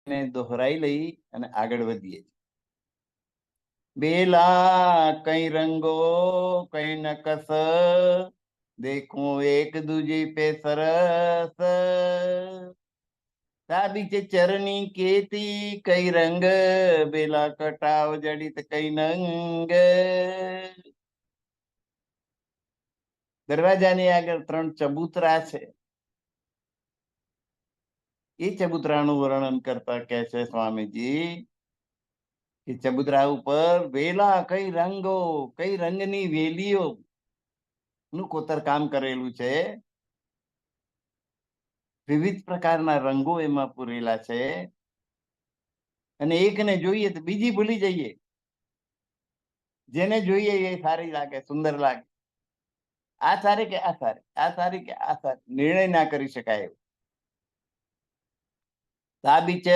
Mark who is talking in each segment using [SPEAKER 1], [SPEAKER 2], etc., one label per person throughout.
[SPEAKER 1] ને દોહરાઈ લઈ અને આગળ વધીએ. બેલા કઈ રંગો કઈ નકસ, દેખું એક દૂજી પે સરસ. બીચે ચરણી કેતી કઈ રંગ, બેલા કટાવ જડિત કઈ નંગ. દરવાજાની આગળ 3 ચબૂતરા છે. એ ચબૂતરાનું વર્ણન કરતા કહે છે સ્વામીજી કે ચબૂતરા ઉપર વેલા કઈ રંગો, કઈ રંગની વેલીઓ નું કોતર કામ કરેલું છે. વિવિધ પ્રકારના રંગો એમાં પૂરેલા છે. અને એકને જોઈએ તો બીજી ભૂલી જઈએ. જેને જોઈએ એ સારી લાગે, સુંદર લાગે. આ સારી કે આ સારી, આ સારી કે આ સારી, નિર્ણય ના કરી શકાય એવું. તાબીચ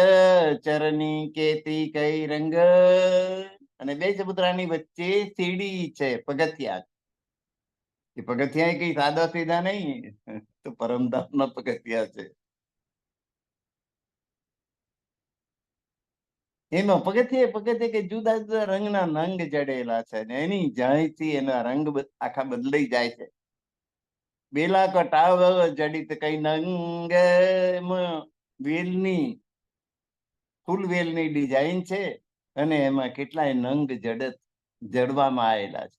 [SPEAKER 1] ચરની કેતી કઈ રંગ, અને બે ચબૂતરાની વચ્ચે સીડી છે, પગથિયા. એ પગથિયા કઈ સાદા સીધા નહીં, તો પરમધામ ના પગથિયા છે. એમાં પગથિયે કે જુદા જુદા રંગના નંગ જડેલા છે, ને એની જાણીથી એના રંગ આખા બદલાઈ જાય છે. બેલા કટાવ જડિત કઈ નંગ, વેલની ફૂલ વેલની ડિઝાઇન છે, અને એમાં કેટલાય નંગ જડવામાં આવેલા છે.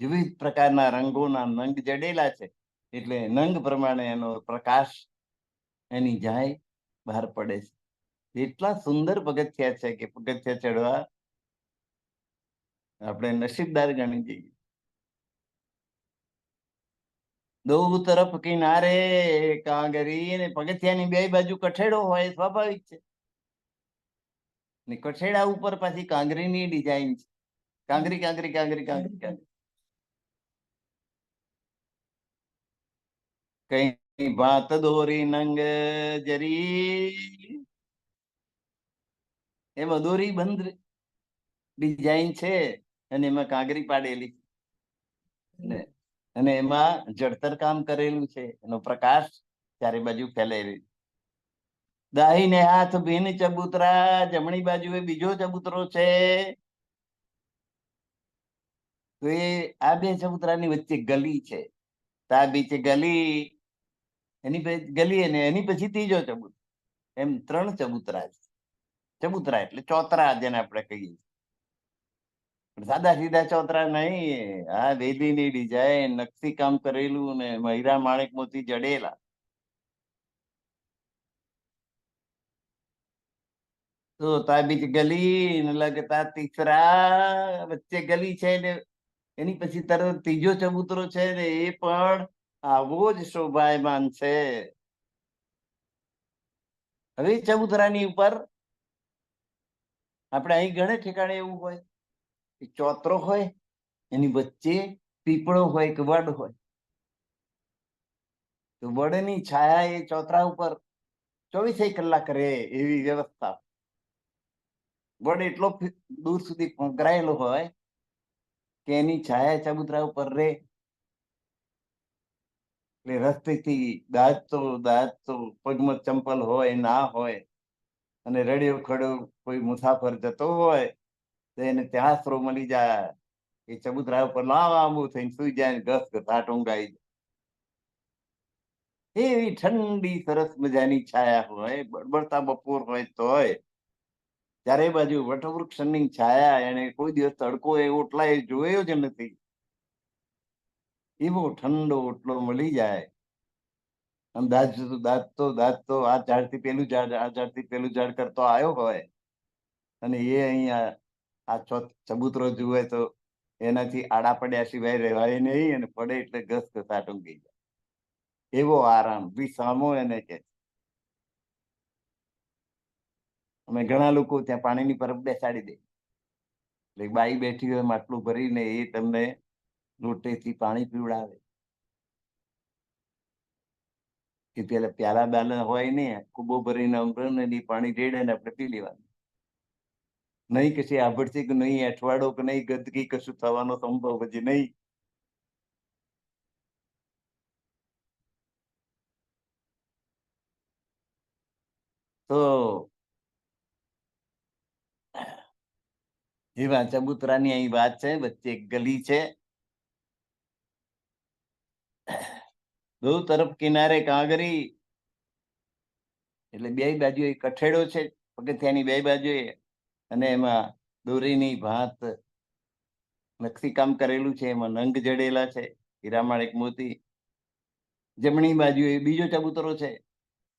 [SPEAKER 1] વિવિધ પ્રકારના રંગોના નંગ જડેલા છે, એટલે નંગ પ્રમાણે એનો પ્રકાશ એની જાય બહાર પડે છે. એટલા સુંદર પગથિયા છે કે પગથિયા ચડવા આપણે નસીબદાર ગણી જઈએ. દો તરફ કિનારે કાંગરી, ને પગથિયાની બે બાજુ કઠેડો હોય સ્વાભાવિક છે. ને કઠેડા ઉપર પાછી કાંગરીની ડિઝાઇન છે. કાંગરી કાંગરી કાંગરી કાંગરી કાંગરી. કઈ ભાત દોરી નંગ જરી, એમાં દોરી બંધ ડિઝાઇન છે, અને એમાં કાંગરી પાડેલી, અને એમાં જડતર કામ કરેલું છે. એનો પ્રકાશ ચારે બાજુ ફેલાયેલી. દાહીને હાથ ભીન ચબૂતરા, જમણી બાજુએ બીજો ચબૂતરો છે. તો એ આ બે ચબૂતરાની વચ્ચે ગલી છે. તા બીચે ગલી, એની ગલી, અને એની પછી ત્રીજો ચબૂતરો. એમ 3 ચબૂતરા છે. ચબૂતરા એટલે ચોતરા જેને આપણે કહીએ. સાદા સીધા ચોતરા નહીં. આ વેલીની ડિઝાઇન, નકશી કામ કરેલું, ને હીરા માણેક મોતી જડેલા. તો તાબીચ ગલી ને લગતા તીસરા, વચ્ચે ગલી છે ને એની પછી તરત ત્રીજો ચબૂતરો છે, ને એ પણ આવો જ શોભાયમાન છે. હવે ચબૂતરાની ઉપર આપણે અહીં ઘણે ઠેકાણે એવું હોય, ચોતરો હોય, એની વચ્ચે પીપળો હોય કે વડ હોય, તો વડની છાયા એ ચોતરા ઉપર 24 કલાક રહે એવી વ્યવસ્થા. વડ એટલો દૂર સુધી પંકરાયેલો હોય કે એની છાયા ચબૂતરા ઉપર રહે. એટલે રસ્તેથી દાજતો પગમાં ચંપલ હોય ના હોય, અને રડ્યો ખડ્યો કોઈ મુસાફર જતો હોય, તો એને ત્યાં આશરો મળી જાય. એ ચબૂતરા ઉપર લાંબુ થઈને સુઈ જાય, ઘસ ઘસાટ ઊંઘાઈ જાય. એવી ઠંડી સરસ મજાની છાયા હોય, બળબડતા બપોર હોય તોય ચારે બાજુ વટવૃક્ષની છાયા. એને કોઈ દિવસ તડકો ઓટલા જોયો જ નથી. એવો ઠંડો ઓટલો મળી જાય. આમ દાજતો આ ઝાડથી પેલું ઝાડ, આ ઝાડથી પેલું ઝાડ કરતો આવ્યો હોય, અને એ અહીંયા આ ચબૂતરો જુએ તો એનાથી આડા પડ્યા સિવાય રહેવાય નહીં, અને પડે એટલે ઘસ ઘસાટ ઊંઘી જાય. એવો આરામ વિસામો એને કે. અમે ઘણા લોકો ત્યાં પાણીની પરબ બેસાડી દે, એટલે બાઈ બેઠી હોય માટલું ભરીને, એ તમને લોટેથી પાણી પીવડાવે. કે પેલા પ્યાલા બાલા હોય ને, કુબો ભરીને પાણી રેડે ને આપણે પી લેવાનું. નહીં કશી આભડશે કે નહીં અઠવાડો કે નહીં ગંદકી કશું થવાનો સંભવ હજી નહીં. તો એવા ચબુતરાની અહીં વાત છે. વચ્ચે એક ગલી છે, દો તરફ કિનારે કાંગરી, એટલે બે બાજુ કઠેડો છે પગથિયાની બે બાજુએ, અને એમાં દોરીની ભાત નકશીકામ કરેલું છે, એમાં નંગ જડેલા છે, હીરામાણ એક મોતી. જમણી બાજુએ બીજો ચબૂતરો છે,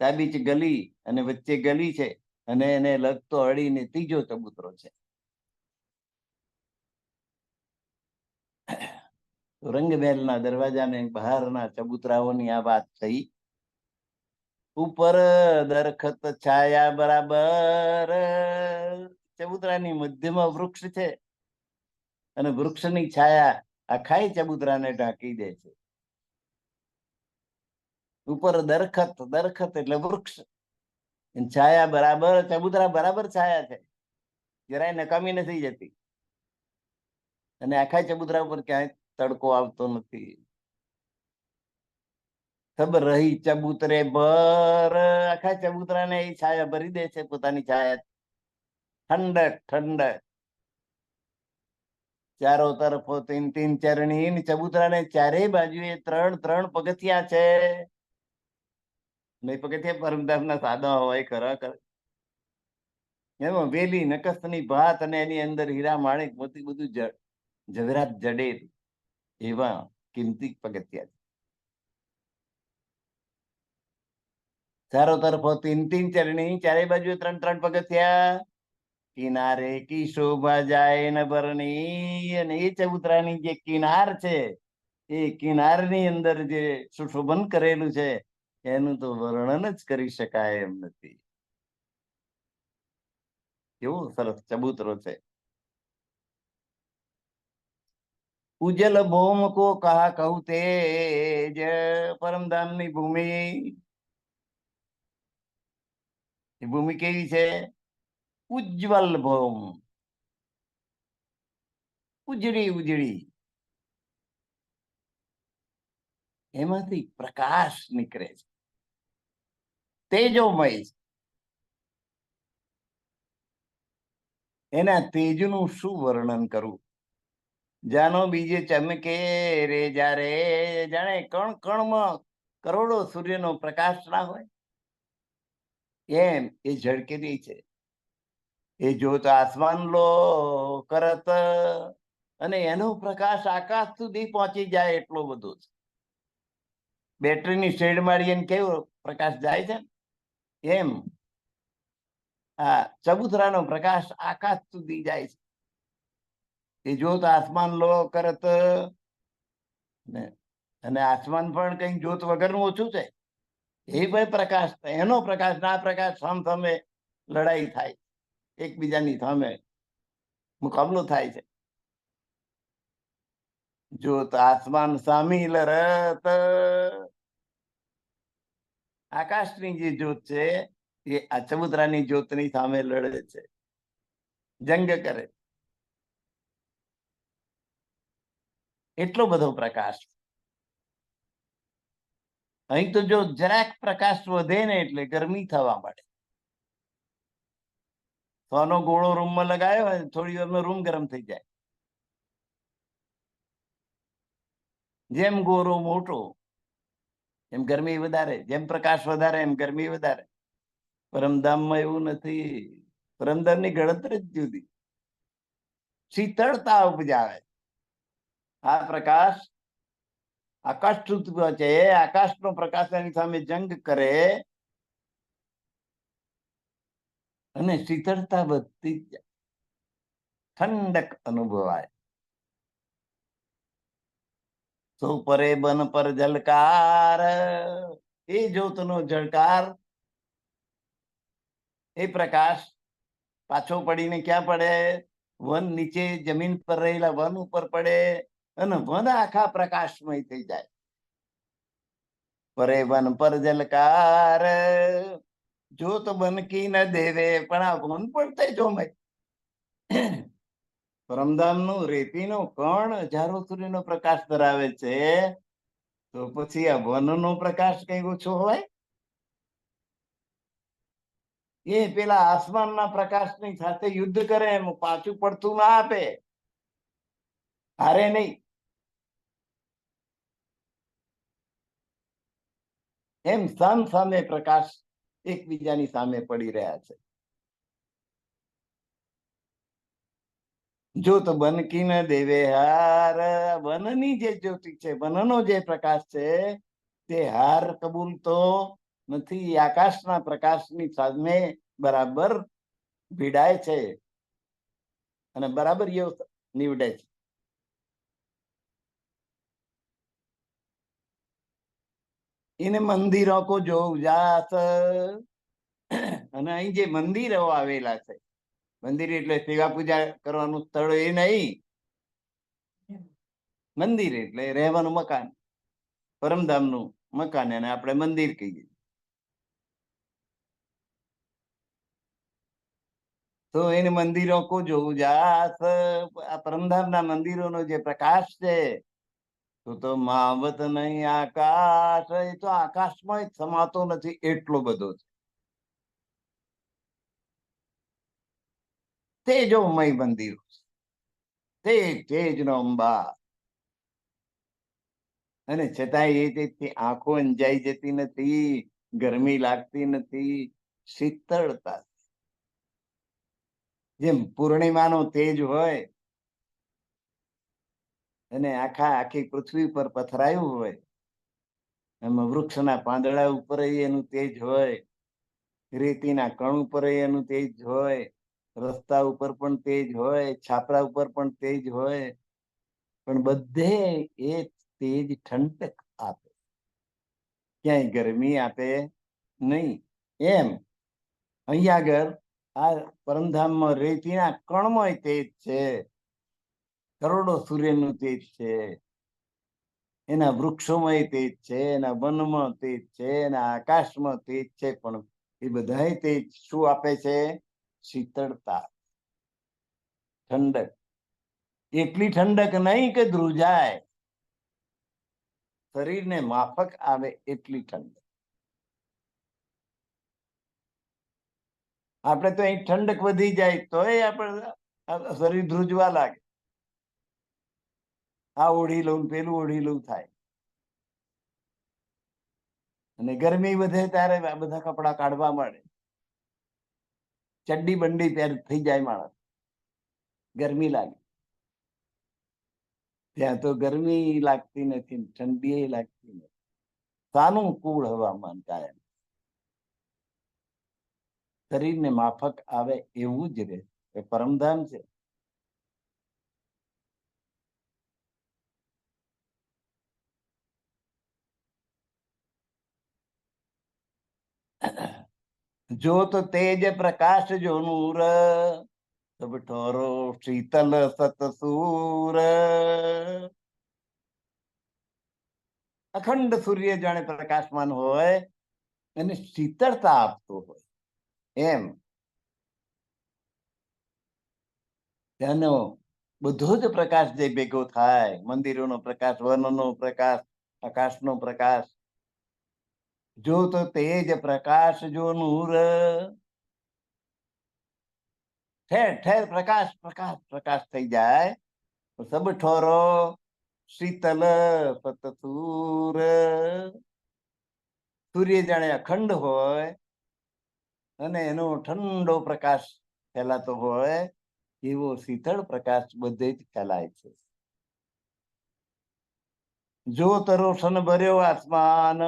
[SPEAKER 1] ડાબી ગલી અને વચ્ચે ગલી છે, અને એને લગતો અડીને ત્રીજો ચબૂતરો છે. રંગમહેલના દરવાજાને બહારના ચબૂતરાઓની આ વાત થઈ. ઉપર દરખત છાયા બરાબર, ચબૂતરાની મધ્યમાં વૃક્ષ છે, અને વૃક્ષની છાયા આખાય ચબૂતરાને ઢાંકી દે છે. ઉપર દરખત, દરખત એટલે વૃક્ષ, છાયા બરાબર, ચબૂતરા બરાબર છાયા છે, જરાય નકામી નથી જતી, અને આખા ચબૂતરા ઉપર ક્યાંય તડકો આવતો નથી. સબ રહી ચબૂતરે ભર, આખા ચબૂતરાને એ છાયા ભરી દે છે, પોતાની છાયા. ઠંડક ઠંડક, ચારો તરફો તીન તીન ચરણી, ચબૂતરાને ચારેય બાજુએ ત્રણ ત્રણ પગથિયા છે. નહીં પગથિયા પરમધામના સાદા હોય ખરા, એમાં વેલી નકસ્તની ભાત, અને એની અંદર હીરા માણેક મોતી બધું જવેરાત જડે એવા કિંમતી પગથિયા. ચારો તરફો તીન તીન ચરણી, ચારે બાજુ ત્રણ ત્રણ પગથિયા. કિનારે કી શોભા જાય ન ભરણી, અને એ ચબૂતરાની જે કિનાર છે, એ કિનારની અંદર જે સુશોભન કરેલું છે, એનું તો વર્ણન જ કરી શકાય એમ નથી. કેવો સરસ ચબૂતરો છે. ઉજલ ભૌમ કો કહા કહું તેજ, પરમધામની ભૂમિ. એ ભૂમિ કેવી છે? ઉજ્જવલ ભૌમ, ઉજળી ઉજળી, એમાંથી પ્રકાશ નીકળે છે, તેજોમય છે. એના તેજનું શું વર્ણન કરું? જાનો બીજે ચમકે રે જ્યારે, જાણે કણ કણમાં કરોડો સૂર્યનો પ્રકાશ ના હોય એમ એ ઝળકેલી છે. એ જોત આસમાન લો કરત, અને એનો પ્રકાશ આકાશ સુધી પહોંચી જાય એટલો બધો છે. બેટરીની શેડ મારી એને કેવો પ્રકાશ જાય છે, એમ આ ચબૂતરાનો પ્રકાશ આકાશ સુધી જાય છે. એ જોત આસમાન લો કરત, અને આસમાન પણ કઈ જોત વગરનું ઓછું છે. એ ભાઈ પ્રકાશ, એનો પ્રકાશ ના પ્રકાશ સામે લડાઈ થાય, એકબીજાની સામે મુકાબલો થાય છે. જોત આસમાન સામી લરત, આકાશની જે જ્યોત છે એ આ ચબૂતરાની જ્યોતની સામે લડે છે, જંગ કરે. એટલો બધો પ્રકાશ. અહીં તો જો જરાક પ્રકાશ વધે ને એટલે ગરમી થવા માંડે. સોનો ગોળો રૂમમાં લગાવ્યો હોય, થોડી વારમાં રૂમ ગરમ થઈ જાય. જેમ ગોરો મોટો એમ ગરમી વધારે, જેમ પ્રકાશ વધારે એમ ગરમી વધારે. પરમધામમાં એવું નથી. પરમધામની ગણતરી જ જુદી, શીતળતા ઉપજાવે. આ પ્રકાશ આકાશ સુધી પહોંચે, આકાશનો પ્રકાશ એની સામે જંગ કરે, અને શીતળતા વધતી જાય, ઠંડક અનુભવાય. તો પરે બન પર જલકાર, એ જ્યોતનો જળકાર, એ પ્રકાશ પાછો પડીને ક્યાં પડે? વન નીચે જમીન પર રહેલા વન ઉપર પડે, અને વન આખા પ્રકાશમય થઈ જાય. પરે વન પર જલકાર, જોત બનકી ન દેવે, પણ આ વન પણ તેજોમય. પરમધામનું રેતીનો કણ હજારો સૂર્યનો પ્રકાશ ધરાવે છે, તો પછી આ વનનો પ્રકાશ કઈ ઓછો હોય? એ પેલા આસમાનના પ્રકાશની સાથે યુદ્ધ કરે એમ પાછું પડતું ના આપે, હારે નહીં. એમ સામ સામે પ્રકાશ એકબીજાની સામે પડી રહ્યા છે. જો તો બનકી ન દેવે હાર, વનની જે જ્યોતિ છે, વનનો જે પ્રકાશ છે તે હાર કબૂલતો નથી. આકાશના પ્રકાશની સામે બરાબર ભીડાય છે અને બરાબર નીવડે છે. એને મંદિરો કો જો ઉજાસ, અને અહીં જે મંદિરો આવેલા છે, મંદિર એટલે સેવા પૂજા કરવાનું સ્થળ એ નહીં, મંદિર એટલે રહેવાનું મકાન, પરમધામનું મકાન, એને આપણે મંદિર કહીએ. તો એને મંદિરો કો જોવું જાસ, આ પરમધામના મંદિરોનો જે પ્રકાશ છે તો માવત નહીં આકાશ, એ તો આકાશમાં સમાતો નથી, એટલો બધો છે. તેજોમય મંદિરો, તેજ નો અંબા, અને છતાંય એ આંખો અંજાઈ જતી નથી, ગરમી લાગતી નથી, શીતળતા. જેમ પૂર્ણિમાનો તેજ હોય અને આખી પૃથ્વી પર પથરાયું હોય, એમાં વૃક્ષના પાંદડા ઉપર એનું તેજ હોય, રેતીના કણ ઉપર એનું તેજ હોય, રસ્તા ઉપર પણ તેજ હોય, છાપરા ઉપર પણ તેજ હોય, પણ બધે એ તેજ ઠંડક આપે, ક્યાંય ગરમી આપે નહીં. એમ અહીંયા આગળ આ પરમધામમાં રેતીના કણમાં તેજ છે, કરોડો સૂર્યનું તેજ છે, એના વૃક્ષોમાં તેજ છે, એના વનમાં તેજ છે, એના આકાશમાં તેજ છે, પણ એ બધા તેજ શું આપે છે? શીતળતા, ઠંડક. એટલી ઠંડક નહીં કે ધ્રુજાય, શરીરને માફક આવે એટલી ઠંડક. આપણે તો અહીં ઠંડક વધી જાય તોય આપણે શરીર ધ્રુજવા લાગે, આ ઓઢી લઉં પેલું ઓઢી લઉં થાય, અને ગરમી વધે ત્યારે આ બધા કપડા કાઢવા મળે, ચડ્ડી બંડી પહેર થઈ જાય માણસ, ગરમી લાગે. ત્યાં તો ગરમી લાગતી નથી, ઠંડી લાગતી નથી, સાનુકૂળ હવામાન કાયમ, શરીરને માફક આવે એવું જ રહે. એ પરમધામ છે. જો તો તેજ પ્રકાશ જો નૂર, તબ ઠોરો શીતલ સતસૂર. અખંડ સૂર્ય જાણે પ્રકાશમાન હોય અને શીતળતા આપતો હોય એમ, તેનો બધો જ પ્રકાશ જે ભેગો થાય, મંદિરોનો પ્રકાશ, વનનો પ્રકાશ, આકાશનો પ્રકાશ, જો તો તેજ પ્રકાશ જો નૂર, ઠેર ઠેર પ્રકાશ પ્રકાશ પ્રકાશ થઈ જાય. સબ ઠોરો શીતલ સતસૂર, સૂર્ય જાણે અખંડ હોય અને એનો ઠંડો પ્રકાશ ફેલાતો હોય, એવો શીતળ પ્રકાશ બધે જ ફેલાય છે. જો તરોશન ભર્યો આસમાન,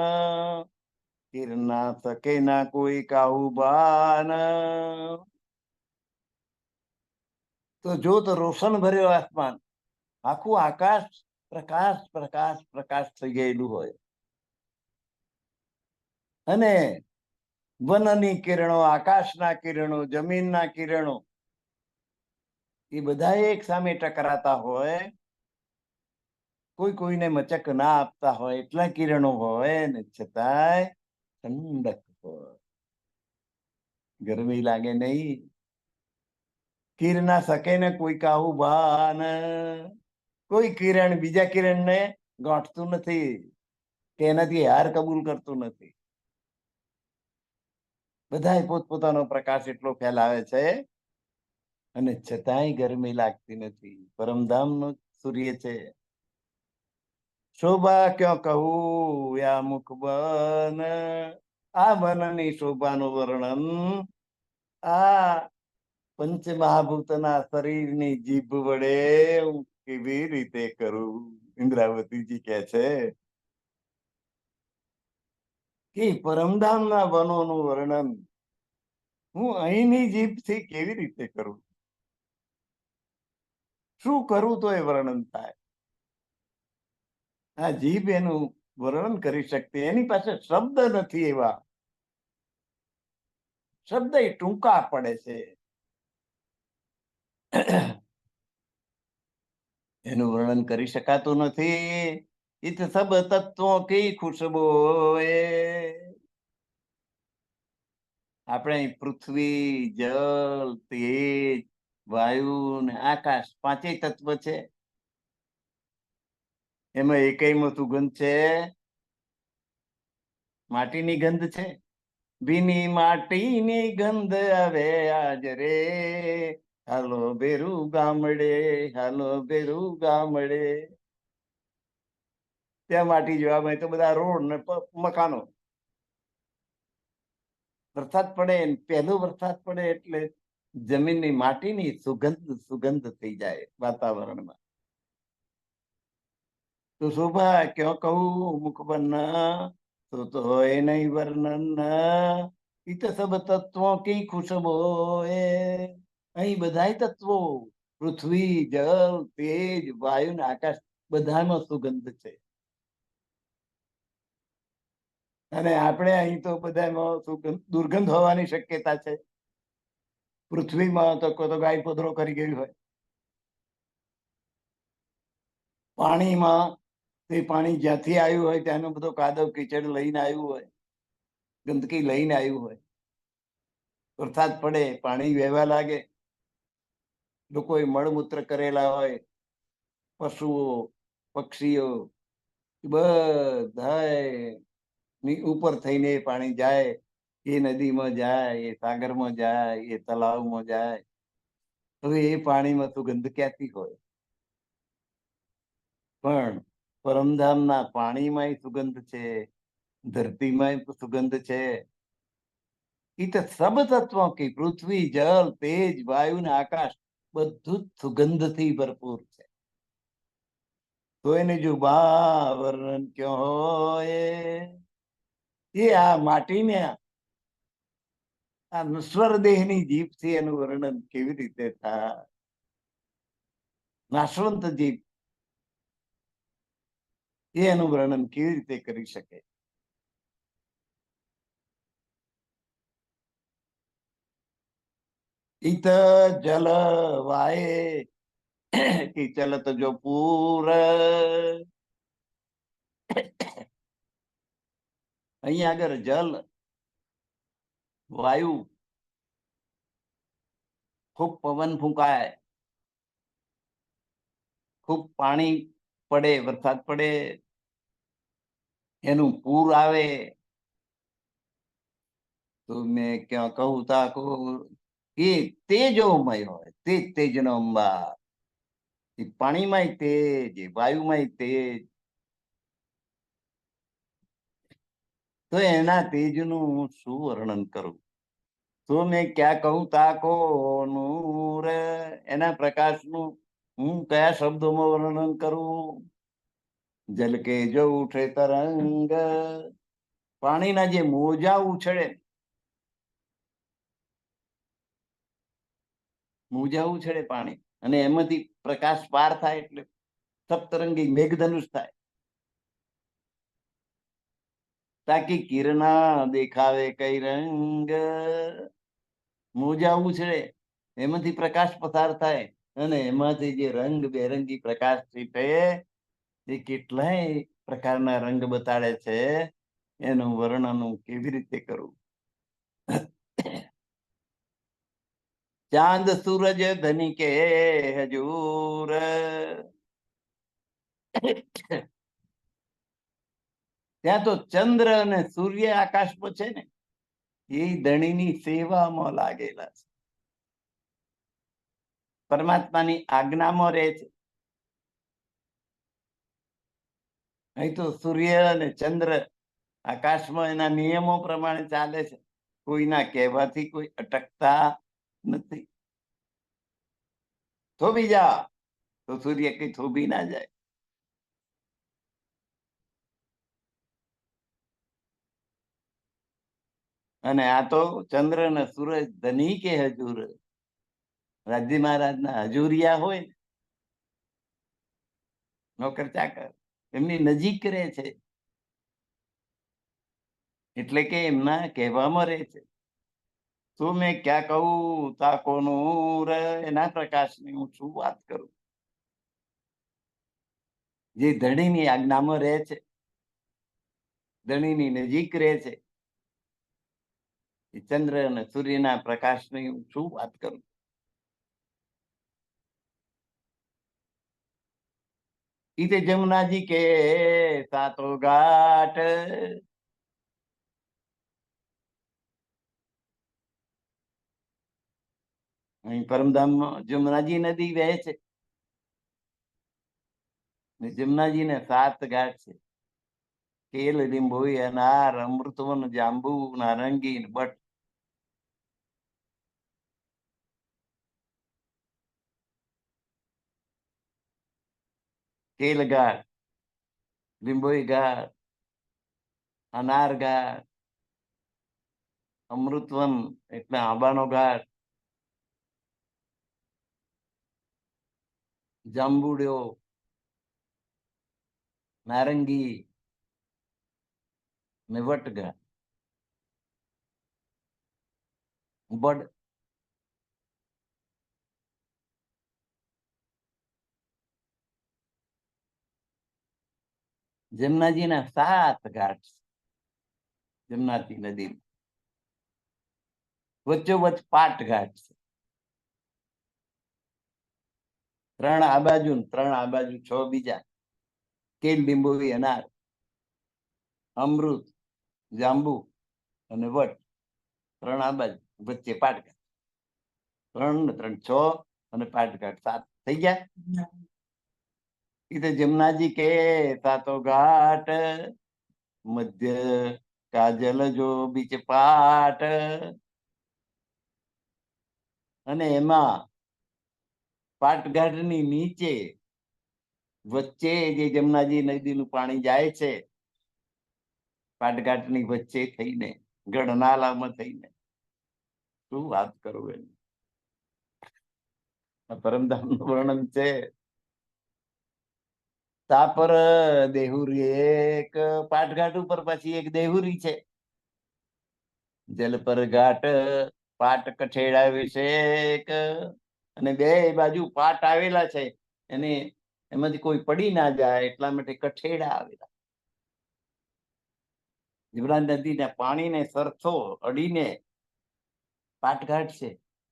[SPEAKER 1] કિરના સકે ના કોઈ કાહુબાન. તો જો તો રોશન ભર્યો આસમાન, આખું આકાશ પ્રકાશ પ્રકાશ પ્રકાશ થઈ ગયેલું હોય, અને વનની કિરણો, આકાશના કિરણો, જમીનના કિરણો, એ બધા એક સામે ટકરાતા હોય, કોઈ કોઈને મચક ના આપતા હોય એટલા કિરણો હોય, ને છતાંય ઠંડક હોય, ગરમી લાગે નહીં. કિરના શકે ને કોઈ કાહુ ભાન, કોઈ કિરણ બીજા કિરણને ગાંઠતું નથી, કે એનાથી હાર કબૂલ કરતું નથી. બધાય પોતપોતાનો પ્રકાશ એટલો ફેલાવે છે અને છતાંય ગરમી લાગતી નથી. પરમધામનો સૂર્ય છે. શોભા ક્યાં કહું યા મુખ બન, આ વનની શોભાનું વર્ણન આ પંચ મહાભૂતના શરીરની જીભ વડે હું કેવી રીતે કરું? ઇન્દ્રાવતીજી કે છે કે પરમધામના વનોનું વર્ણન હું અહીંની જીભથી કેવી રીતે કરું? શું કરું તો એ વર્ણન થાય? આ જીભ એનું વર્ણન કરી શકતી, એની પાસે શબ્દ નથી. એવા શબ્દ ટૂંકા પડે છે. એનું વર્ણન કરી શકાતું નથી. ઇત સબ તત્વો કી ખુશબો એ, આપણે પૃથ્વી, જલ, તેજ, વાયુ ને આકાશ પાંચેય તત્વ છે. એમાં એકયમાં સુગંધ છે? માટીની ગંધ છે. ભીની માટીની ગંધ આવે આજ રે, હાલો બેરુ ગામડે, હાલો બેરુ ગામડે. ત્યાં માટી જોવા મળે તો બધા રોડ ને મકાનો. વરસાદ પડે, પહેલો વરસાદ પડે એટલે જમીનની માટીની સુગંધ થઈ જાય વાતાવરણમાં. તો શોભા ક્યાં કહું મુખ બન્ના, તો હોય નહીં વર્ણન. ઈત સબ તત્વો કી ખુશબો એ, અહીં બધાય તત્વો, પૃથ્વી, જળ, તેજ, વાયુ ને આકાશ, બધામાં સુગંધ છે. અને આપણે અહીં તો બધામાં સુગંધ, દુર્ગંધ હોવાની શક્યતા છે. પૃથ્વીમાં તો ગાય પધરો કરી ગયું હોય, પાણીમાં તે પાણી જ્યાંથી આવ્યું હોય ત્યાંનો બધો કાદવ કીચડ લઈને આવ્યું હોય, ગંદકી લઈને આવ્યું હોય. વરસાદ પડે, પાણી વહેવા લાગે, લોકોએ મળમૂત્ર કરેલા હોય, પશુઓ, પક્ષીઓ બધાય ની ઉપર થઈને પાણી જાય. એ નદીમાં જાય, એ સાગરમાં જાય, એ તલાવમાં જાય. હવે એ પાણીમાં સુગંધ ક્યાંથી હોય? પણ પરમધામના પાણીમાં સુગંધ છે, ધરતીમાં સુગંધ છે. ઈત સબ તત્વો કી, પૃથ્વી, જલ, તેજ, વાયુ ને આકાશ બધું જ સુગંધથી ભરપૂર છે. તો એને જો બા વર્ણન ક્યો હોય, એ આ માટીને આ નશ્વર દેહની જીભથી એનું વર્ણન કેવી રીતે થાય? નાશવંત જીભ એનું વર્ણન કેવી રીતે કરી શકે? ઈત જલ વાય કે ચલત જો પૂર, અહીંયા આગળ જલ, વાયુ, ખૂબ પવન ફૂંકાય, ખૂબ પાણી પડે, વરસાદ પડે, એનું પૂર આવે, તો મેં ક્યાં કહું તાકો એ તેજોમય હોય, તેજનો અંબા. પાણીમાંય તેજ, વાયુમાંય તેજ, તો એના તેજનું હું શું વર્ણન કરું? તો મેં ક્યાં કહું તાકો નૂર, એના પ્રકાશનું હું કયા શબ્દોમાં વર્ણન કરું? જલ કે જો ઉઠે તરંગ, પાણીના જે મોજા ઉછળે, મોજા ઉછળે પાણી, અને એમાંથી પ્રકાશ પાર થાય એટલે સપ્તરંગી મેઘધનુષ થાય. તાકી કિરણા દેખાવે કઈ રંગ, મોજા ઉછળે, એમાંથી પ્રકાશ પસાર થાય, અને એમાંથી જે રંગ બેરંગી પ્રકાશ છીટે, એ કેટલાય પ્રકારના રંગ બતાડે છે. એનું વર્ણન હું કેવી રીતે કરું? ચાંદ સૂરજ ધનિકે હજૂર, ત્યાં તો ચંદ્ર અને સૂર્ય આકાશમાં છે ને, એ ધણીની સેવામાં લાગેલા છે, પરમાત્માની આજ્ઞામાં રહે છે. અહીં તો સૂર્ય અને ચંદ્ર આકાશમાં એના નિયમો પ્રમાણે ચાલે છે, કોઈના કહેવાથી કોઈ અટકતા નથી. થોભી જા તો સૂર્ય કઈ થોભી ના જાય. અને આ તો ચંદ્ર ને સૂરજ ધની કે હજુર, રાજ્ય મહારાજના હજુરિયા હોય ને, નોકર ચાકર, એમની નજીક રહે છે, એટલે કે એમના કહેવામાં રહે છે. તો મેં ક્યાં કહું તાકો નૂર, એના પ્રકાશની હું શું વાત કરું. જે ધણીની આજ્ઞામાં રહે છે, ધણીની નજીક રહે છે, એ ચંદ્ર અને સૂર્યના પ્રકાશની હું શું વાત કરું. ઈતે જમુનાજી કે સાતો ઘાટ, અહીં પરમધામમાં જમુનાજી નદી વહે છે, જમુનાજી ને 7 ઘાટ છે. કેલ, લીંબોઈ, અનાર, અમૃતવન, જાંબુ, નારંગી, બટ. કેલ ઘાટ, લીંબોઈ ઘાટ, અનાર ઘાટ, અમૃતવન એટલે આંબાનો ઘાટ, જાંબુડિયો, નારંગી ને વટ ઘાટ, બડ. જમનાજીના 7 ઘાટ છે. જમનાજી નદી વચ્ચોવચ્ચ પાટ ઘાટ છે. 3 આ બાજુ, 3 આ બાજુ, 6 બીજા. કેલ, લીંબોવી, અનાર, અમૃત, જાંબુ અને વટ, 3 આ બાજુ, વચ્ચે પાટઘાટ. 3 ને 3 6 અને પાટઘાટ 7 થઈ ગયા. એ તો જમનાજી કે સાતો ઘાટ, મધ્ય કાજલ જો બીચ પાટ. અને એમાં પાટઘાટની નીચે વચ્ચે જે જમનાજી નદીનું પાણી જાય છે, પાટઘાટની વચ્ચે થઈને, ગઢનાલામાં થઈને, શું વાત કરું. એની પરમધામનું વર્ણન છે. તાપર દેહુરી, એક પાટઘાટ ઉપર પછી એક દેહુરી છે. જલ પર ઘાટ પાટ કઠેડા વિશેક, અને 2 બાજુ પાટ આવેલા છે, એને એમાંથી કોઈ પડી ના જાય એટલા માટે કઠેડા આવેલા. જમના નદીના પાણીને સરથો અડીને પાટઘાટ છે,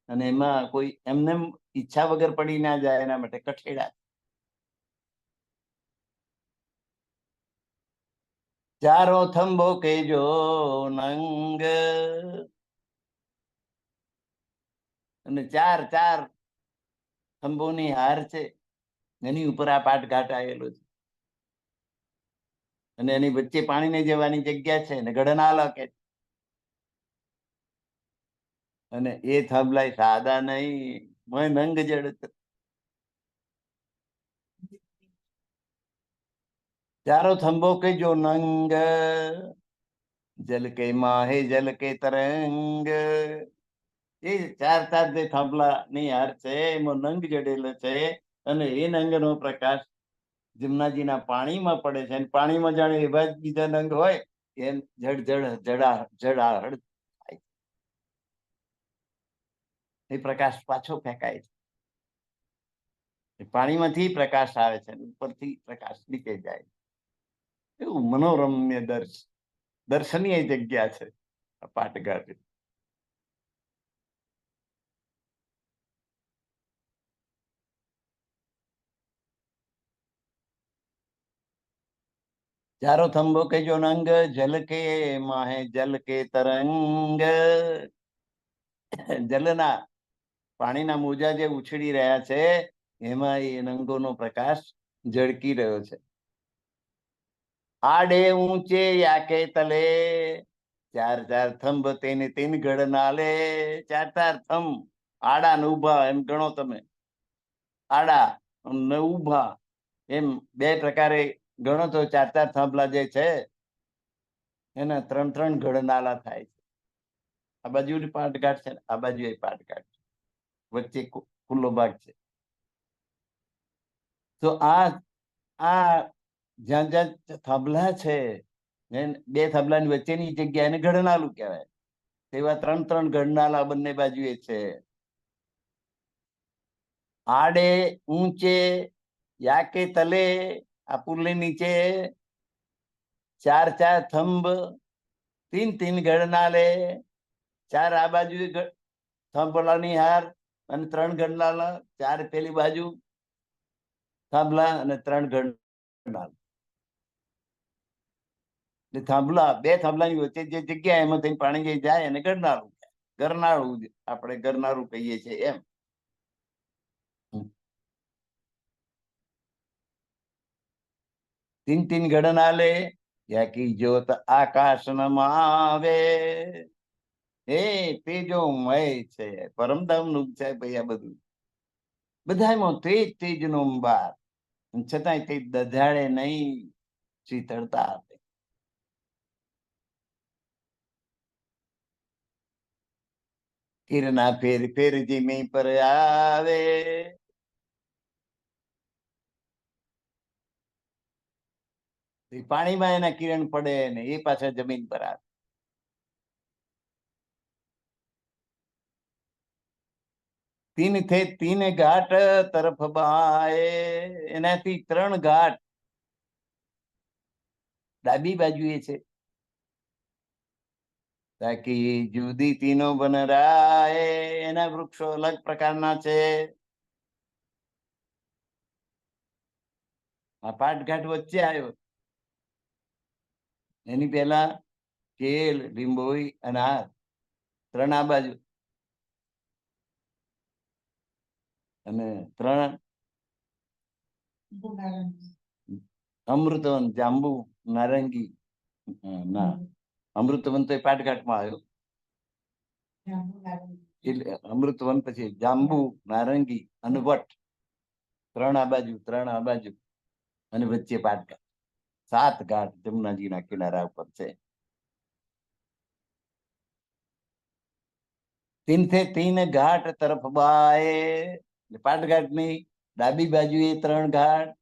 [SPEAKER 1] અને એમાં કોઈ એમને ઈચ્છા વગર પડી ના જાય એના માટે કઠેડા. ચારો થંભો કેજો નંગ, અને 4 થંભોની હાર છે, એની ઉપર આ પાટઘાટ આવેલો છે. અને એની વચ્ચે પાણીને જવાની જગ્યા છે, ને ગઢનાલા કે. અને એ થાંભલા સાદા નહીં, નંગ જડ. ચારો થંભો કે જો નંગ, જલ કે માહે જલ કે તરંગ. એ 4 જે થાંભલા ની હાર છે, એમાં નંગ જડેલો છે, અને એ નંગનો પ્રકાશ જમનાજીના પાણીમાં પડે છે, અને પાણીમાં જાણે એવા જ બીજા નંગ હોય એમ જડ જડ જડાહળ થાય. એ પ્રકાશ પાછો ફેંકાય છે, પાણીમાંથી પ્રકાશ આવે છે, ઉપરથી પ્રકાશ નીચે જાય. એવું મનોરમ્ય દર્શનીય જગ્યા છે પાટઘાટ. ચારો થંભો કે જો નંગ જલકે માહે જલ કે તરંગ. જલના પાણીના મોજા જે ઉછળી રહ્યા છે એમાં એ નંગોનો પ્રકાશ ઝળકી રહ્યો છે. આડે ઊંચે યાકે તલે ચાર ચાર થંભ તેને તીન ગઢ નાલે. ચાર ચાર થંભ આડા ને ઉભા એમ ગણો તમે. આડા ને ઉભા એમ બે પ્રકારે ગણો તો ચાર ચાર થાંભલા જે છે એના ત્રણ ત્રણ ગઢ નાલા થાય છે. આ બાજુ પાટઘાટ છે આ બાજુ એ પાટઘાટ છે, વચ્ચે ખુલ્લો ભાગ છે. તો આ જ્યાં જ્યાં થાંભલા છે બે થાંભલાની વચ્ચેની જગ્યા એને ગઢનાલું કહેવાય. એવા ત્રણ ત્રણ ગઢનાલા બંને બાજુએ છે. આડે ઊંચે યાકે તલે આ પુલની નીચે ચાર ચાર થંભ તીન તીન ગઢનાલે. ચાર આ બાજુ થાંભલાની હાર અને ત્રણ ગઢનાલા. ચાર પેલી બાજુ થાંભલા અને ત્રણ ગઢનાલા. થાંભલા બે થાંભલાની વચ્ચે જે જગ્યા એમાંથી પાણી જે જાય એને ગરનાળું. ગરનાળું આપણે ગરનાળું કહીએ છીએ એમ. તીન તીન ગઢનાલે યાકી જ્યોત આકાશ નમાવે. એ તેજોમય છે, પરમધામ નું છે ભાઈ. આ બધું બધામાં તેજ તેજ નો અંબાર, છતાંય તે દજાડે નહીં, શીતળતા આપે. કિરના ફેર ફેર જીમી પર આવે. પાણીમાં એના કિરણ પડે ને એ પાછા જમીન પર આવે. તીન થે તીન ઘાટ તરફ બાએ. એનાથી ત્રણ ઘાટ ડાબી બાજુએ છે. તાકી જુદી તીનો બનરાય. એના વૃક્ષો અલગ પ્રકારના છે. આ પાટઘાટ વચ્ચે આવ્યો. એની પેલા કેલ લીંબોઈ અનાર ત્રણ આ બાજુ અને ત્રણ અમૃતવન જાંબુ નારંગી. ના, અમૃતવન તો પાટઘાટમાં આવ્યો. એટલે અમૃતવન પછી જાંબુ નારંગી અને વટ ત્રણ આ બાજુ ત્રણ આ બાજુ અને વચ્ચે પાટઘાટ. 7 ઘાટ જમુનાજીના કિનારા ઉપર છે. તીન થે તીન ઘાટ તરફ બાએ. પાટઘાટની ડાબી બાજુએ ત્રણ ઘાટ.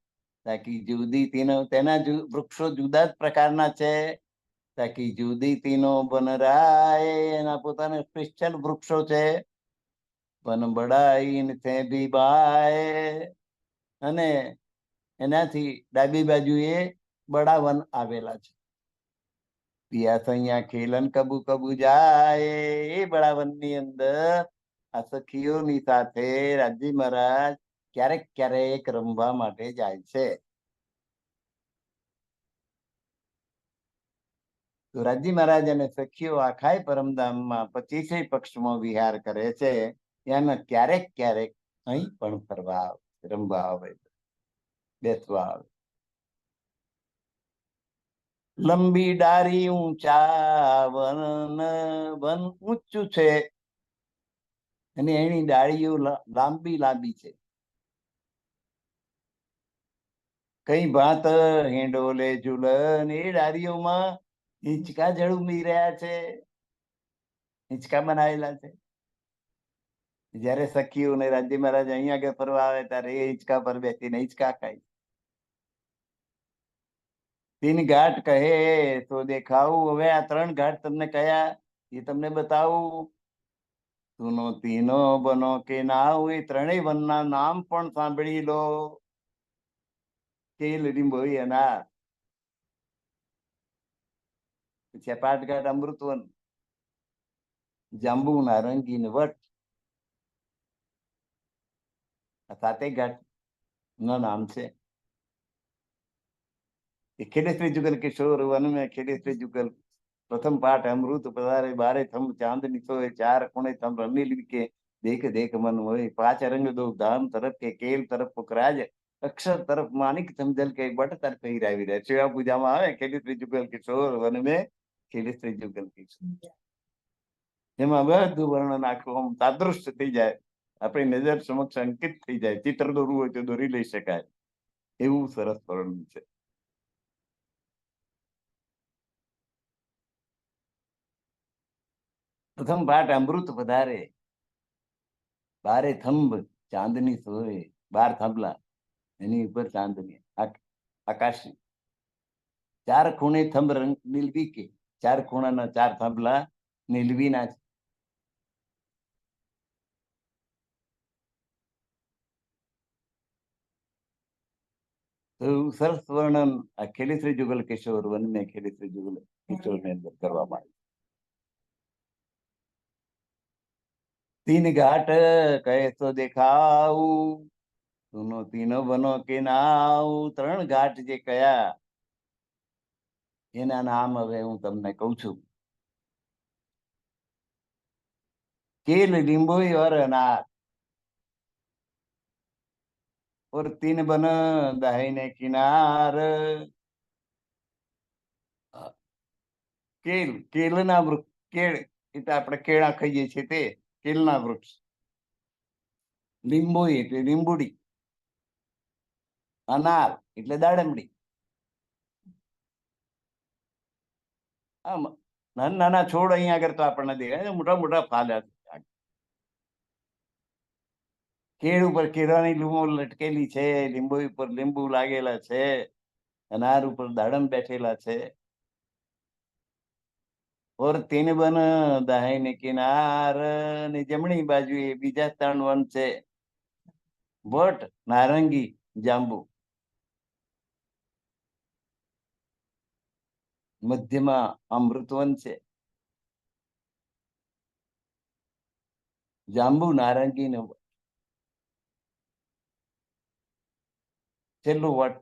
[SPEAKER 1] તાકી જુદી તીનો તેના વૃક્ષો જુદા જ પ્રકારના છે. તાકી જુદી તીનો બનરાય. એના પોતાના સ્પેશિયલ વૃક્ષો છે. વન બડાઈ તે ભી બાય. અને એનાથી ડાબી બાજુએ બડા વન આવેલા છે. પિયાસ અહીંયા ખેલન કબુ કબુ જાય. એ બળાવન ની અંદર આ સખીઓની સાથે રાજી મહારાજ ક્યારેક ક્યારેક રમવા માટે જાય છે. તો રાજી મહારાજ અને સખીઓ આખાય પરમધામમાં 25 પક્ષમાં વિહાર કરે છે. એમાં ક્યારેક ક્યારેક અહીં પણ ફરવા આવે, રમવા આવે, બેસવા આવે. લંબી ડારી ઊંચા વન વન ઊંચું છે અને એની ડાળીઓ લાંબી લાંબી છે. કઈ ભાત હિંડોલે ઝૂલન. એ ડાળીઓમાં હિંચકા ઝળુમી રહ્યા છે. હિંચકા બનાવેલા છે. જયારે સખીઓ ને રાજ્ય મહારાજ અહીંયા આગળ ફરવા આવે ત્યારે એ હિંચકા પર બેસીને હિંચકા ખાય. તીન ઘાટ કહે તો દેખાવું. હવે આ ત્રણ ઘાટ તમને કયા એ તમને બતાવું. તુનો તીનો બનો કે ના હોય. ત્રણેય વનના નામ પણ સાંભળી લો. કેલ લીંબોઈ અનાર. પછી પાટઘાટ અમૃતવન જાંબુ નારંગી ને વટ. આ 7 ઘાટ ના નામ છે. એ ખેડે શ્રી જુગલ કિશોર વન મેં ખેડે શ્રી જુગલ પ્રથમ પાઠ અમૃત પધારે બારે થમ ચાંદની સોય ચાર ખૂણે થમ રમીલ વિકે દેખ દેખ મન હોય પાંચ રંગ દો ધામ તરફ કે કેલ તરફ પુકરાજ અક્ષર તરફ માનિક સમજલ કે બટ તરફ હીરાવી રહ્યા સેવા પૂજામાં આવે ખેડે શ્રી જુગલ કિશોર વન મેં ખેડે શ્રી જુગલ કિશોર જેમાં બધું વર્ણન આખું આમ તાદૃશ્ય થઈ જાય, આપણી નજર સમક્ષ અંકિત થઈ જાય, ચિત્ર દોરવું હોય તો દોરી લઈ શકાય એવું સરસ વર્ણન છે. પ્રથમ પાઠ અમૃત પધારે બારે થંભ ચાંદની સોય, બાર થાંભલા એની ઉપર ચાંદની આકાશ, ચાર ખૂણે થંભ રંગ નીલવી કે ચાર ખૂણાના ચાર થાંભલા નીલવીના છે. તો સરસ વર્ણન આ ખેડે શ્રી જુગલ કિશોર વન મેં ખેડે શ્રી જુગલ કિશોર ની અંદર કરવામાં આવ્યું. तीन घाट कैसो देखाऊ સુનો તીનો બનો કે નાવ, ત્રણ ઘાટ જે કયા એના નામ હવે હું તમને કઉ છું. केल लिंबोई और अनार, और तीन बन दाहिने किनार. કેલ કેલના વૃક્ષ, કેળ એટલે આપણે કેળા ખાઈએ છીએ તે કેલના વૃક્ષ. લીંબોઈ એટલે લીંબુડી, અનાર એટલે દાડમડી. આમ નાના નાના છોડ અહીંયા આગળ તો આપણને દેખાય, મોટા મોટા ફાલ્યા. કેળ ઉપર કેળાની લૂમો લટકેલી છે, લીંબુ ઉપર લીંબુ લાગેલા છે, અનાર ઉપર દાડમ બેઠેલા છે. ઓર તીન બન દાહિને કિનાર, ને જમણી બાજુ એ બીજા ત્રણ વન છે, વટ નારંગી જાંબુ. મધ્યમાં અમૃતવન છે, જાંબુ નારંગી ને છેલ્લું વટ.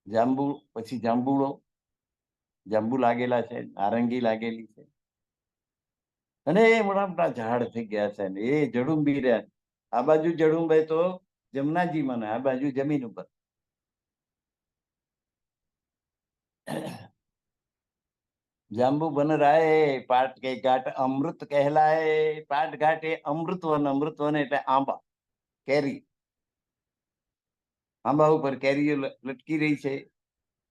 [SPEAKER 1] જાંબુ પછી જાંબુડો, જાંબુ લાગેલા છે, નારંગી લાગેલી છે, અને એ મોટા મોટા ઝાડ થઈ ગયા છે, ને એ જડુંબી રહ્યા. આ બાજુ જડુંબાઈ તો જમનાજી મને, આ બાજુ જમીન ઉપર. જાંબુ બન રાય પાટ કે ઘાટ અમૃત કહેલાય. પાટ ઘાટ એ અમૃતવન, અમૃતવન એટલે આંબા, કેરી. આંબા ઉપર કેરીઓ લટકી રહી છે,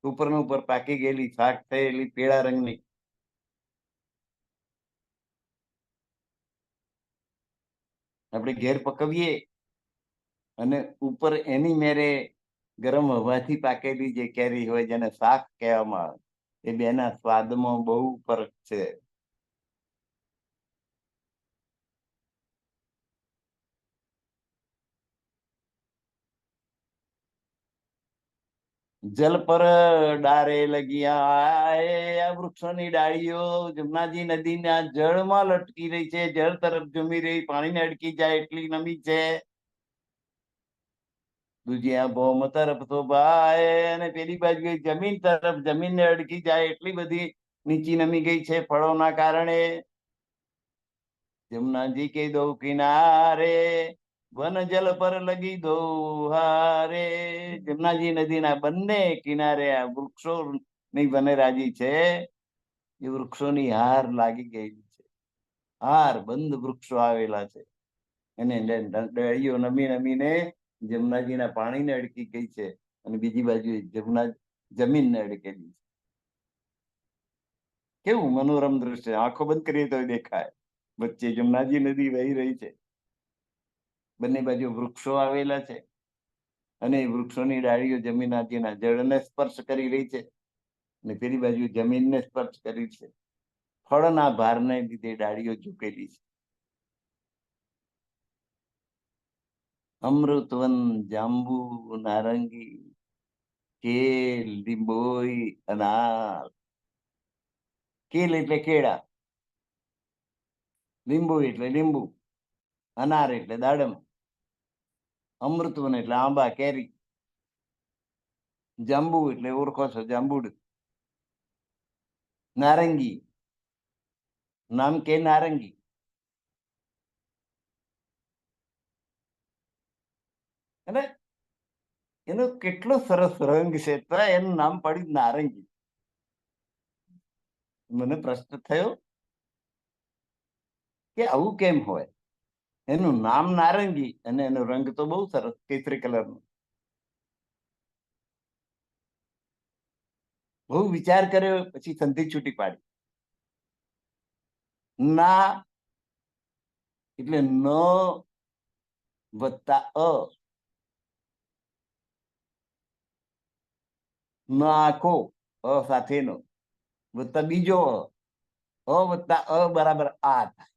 [SPEAKER 1] ઉપર ને ઉપર પાકી ગયેલી શાક થયેલી પીળા રંગની. આપણે ઘેર પકવીએ અને ઉપર એની મેરે ગરમ હવાથી પાકેલી જે કેરી હોય જેને શાક કહેવામાં આવે, એ બેના સ્વાદમાં બહુ ફરક છે. જલ પર ડારે લગિયા આય, આ વૃક્ષોની ડાળીઓ જમનાજી નદીના જળમાં લટકી રહી છે, જળ તરફ જમી રહી, પાણીને અડકી જાય એટલી નમી છે. દુજિયા ભૌમ તરફ શોભાય, અને પેલી બાજુ જમીન તરફ, જમીનને અડકી જાય એટલી બધી નીચી નમી ગઈ છે ફળોના કારણે. જમનાજી કે દો કિનારે, વન જલ પર લગી દો હારે. જમનાજી નદીના બંને કિનારે આ વૃક્ષો ની વનરાજી છે, એ વૃક્ષોની હાર લાગી ગયેલી છે. હાર બંધ વૃક્ષો આવેલા છે, એને ડાળીઓ નમી નમીને જમનાજીના પાણીને અડકી ગઈ છે, અને બીજી બાજુ જમના જમીનને અડકેલી છે. કેવું મનોરમ દ્રશ્ય, આંખો બંધ કરીએ તો દેખાય. વચ્ચે જમનાજી નદી વહી રહી છે, બંને બાજુ વૃક્ષો આવેલા છે, અને વૃક્ષોની ડાળીઓ જમીનાજીના જળને સ્પર્શ કરી રહી છે, અને પેલી બાજુ જમીનને સ્પર્શ કરી છે. ફળના ભારને લીધે ડાળીઓ ઝૂકેલી છે. અમૃતવન, જાંબુ, નારંગી, કેલ, લીંબોઈ, અનાર. કેલ એટલે કેળા, લીંબુ એટલે લીંબુ, અનાર એટલે દાડમ, અમૃતવન એટલે આંબા કેરી. જાંબુ એટલે ઓળખો છો, જાંબુડ. નારંગી, નામ કે નારંગી. અને એનો કેટલો સરસ રંગ છે, તો એનું નામ પડ્યું નારંગી. મને પ્રશ્ન થયો કે આવું કેમ હોય. એનું નામ નારંગી અને એનો રંગ તો બહુ સરસ કેસરી કલરનો. બહુ વિચાર કર્યો પછી સંધિ છૂટી પાડી. ના એટલે ન વત્તા અ, ન આખો અ સાથેનો વત્તા બીજો અ વત્તા અ બરાબર આ થાય.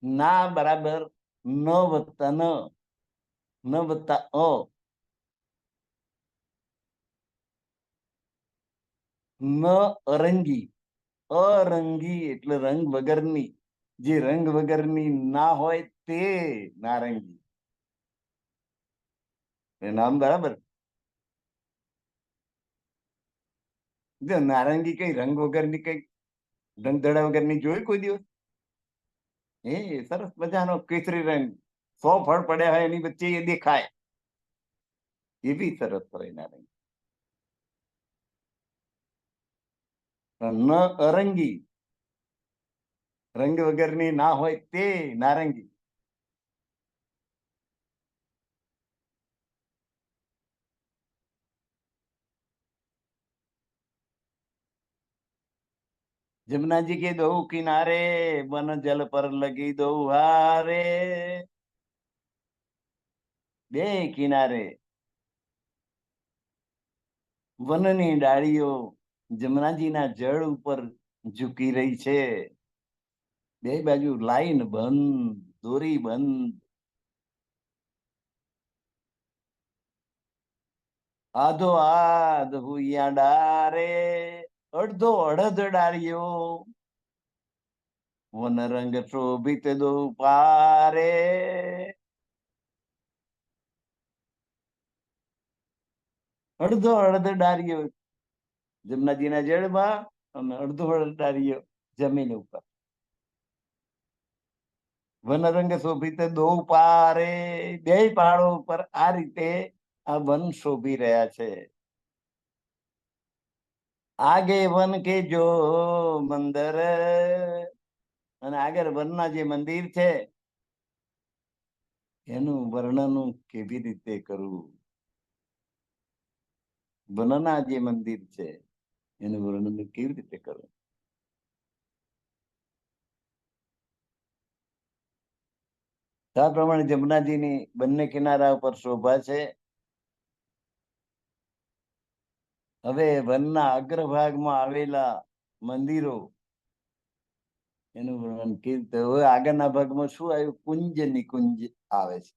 [SPEAKER 1] ના બરાબર ન વત્તા ન વત્તા અ, ન અરંગી, અરંગી એટલે રંગ વગરની. જે રંગ વગરની ના હોય તે નારંગી. એ નામ બરાબર. નારંગી કઈ રંગ વગરની, કઈ રંગધડા વગરની જોઈ કોઈ દિવસ? એ સરસ મજાનો કેસરી રંગ, 100 ફળ પડ્યા હોય એની વચ્ચે એ દેખાય, એ બી સરસ હોય નારંગી. ન અરંગી, રંગ વગરની ના હોય તે નારંગી. जमुना जी के दो किनारे वन जल पर लगी दो हारे. બે કિનારે વનની ડાળીઓ જમનાજીના જળ ઉપર ઝૂકી રહી છે. બે બાજુ લાઈન બંધ, દોરી બંધ. આધો આધ હુયા ડારે, અડધો અડધ ડાળીઓ વન રંગ શોભિત દો પારે. અડધો અડધ ડાળીઓ જમનાજીના જળમાં અને અડધો અડધ ડાળીઓ જમીન ઉપર. વનરંગ શોભિત દો પારે, બે પહાડો ઉપર આ રીતે આ વન શોભી રહ્યા છે. આગે વન કે જો મંદર, અને આગળ વનના જે મંદિર છે એનું વર્ણન કેવી રીતે કરવું. વનના જે મંદિર છે એનું વર્ણન કેવી રીતે કરવું. આ પ્રમાણે જમનાજીની બંને કિનારા ઉપર શોભા છે. હવે વનના અગ્રભાગમાં આવેલા મંદિરો એનું વર્ણન કેવી રીતે. હવે આગળના ભાગમાં શું આવ્યું? કુંજ નિકુંજ આવે છે.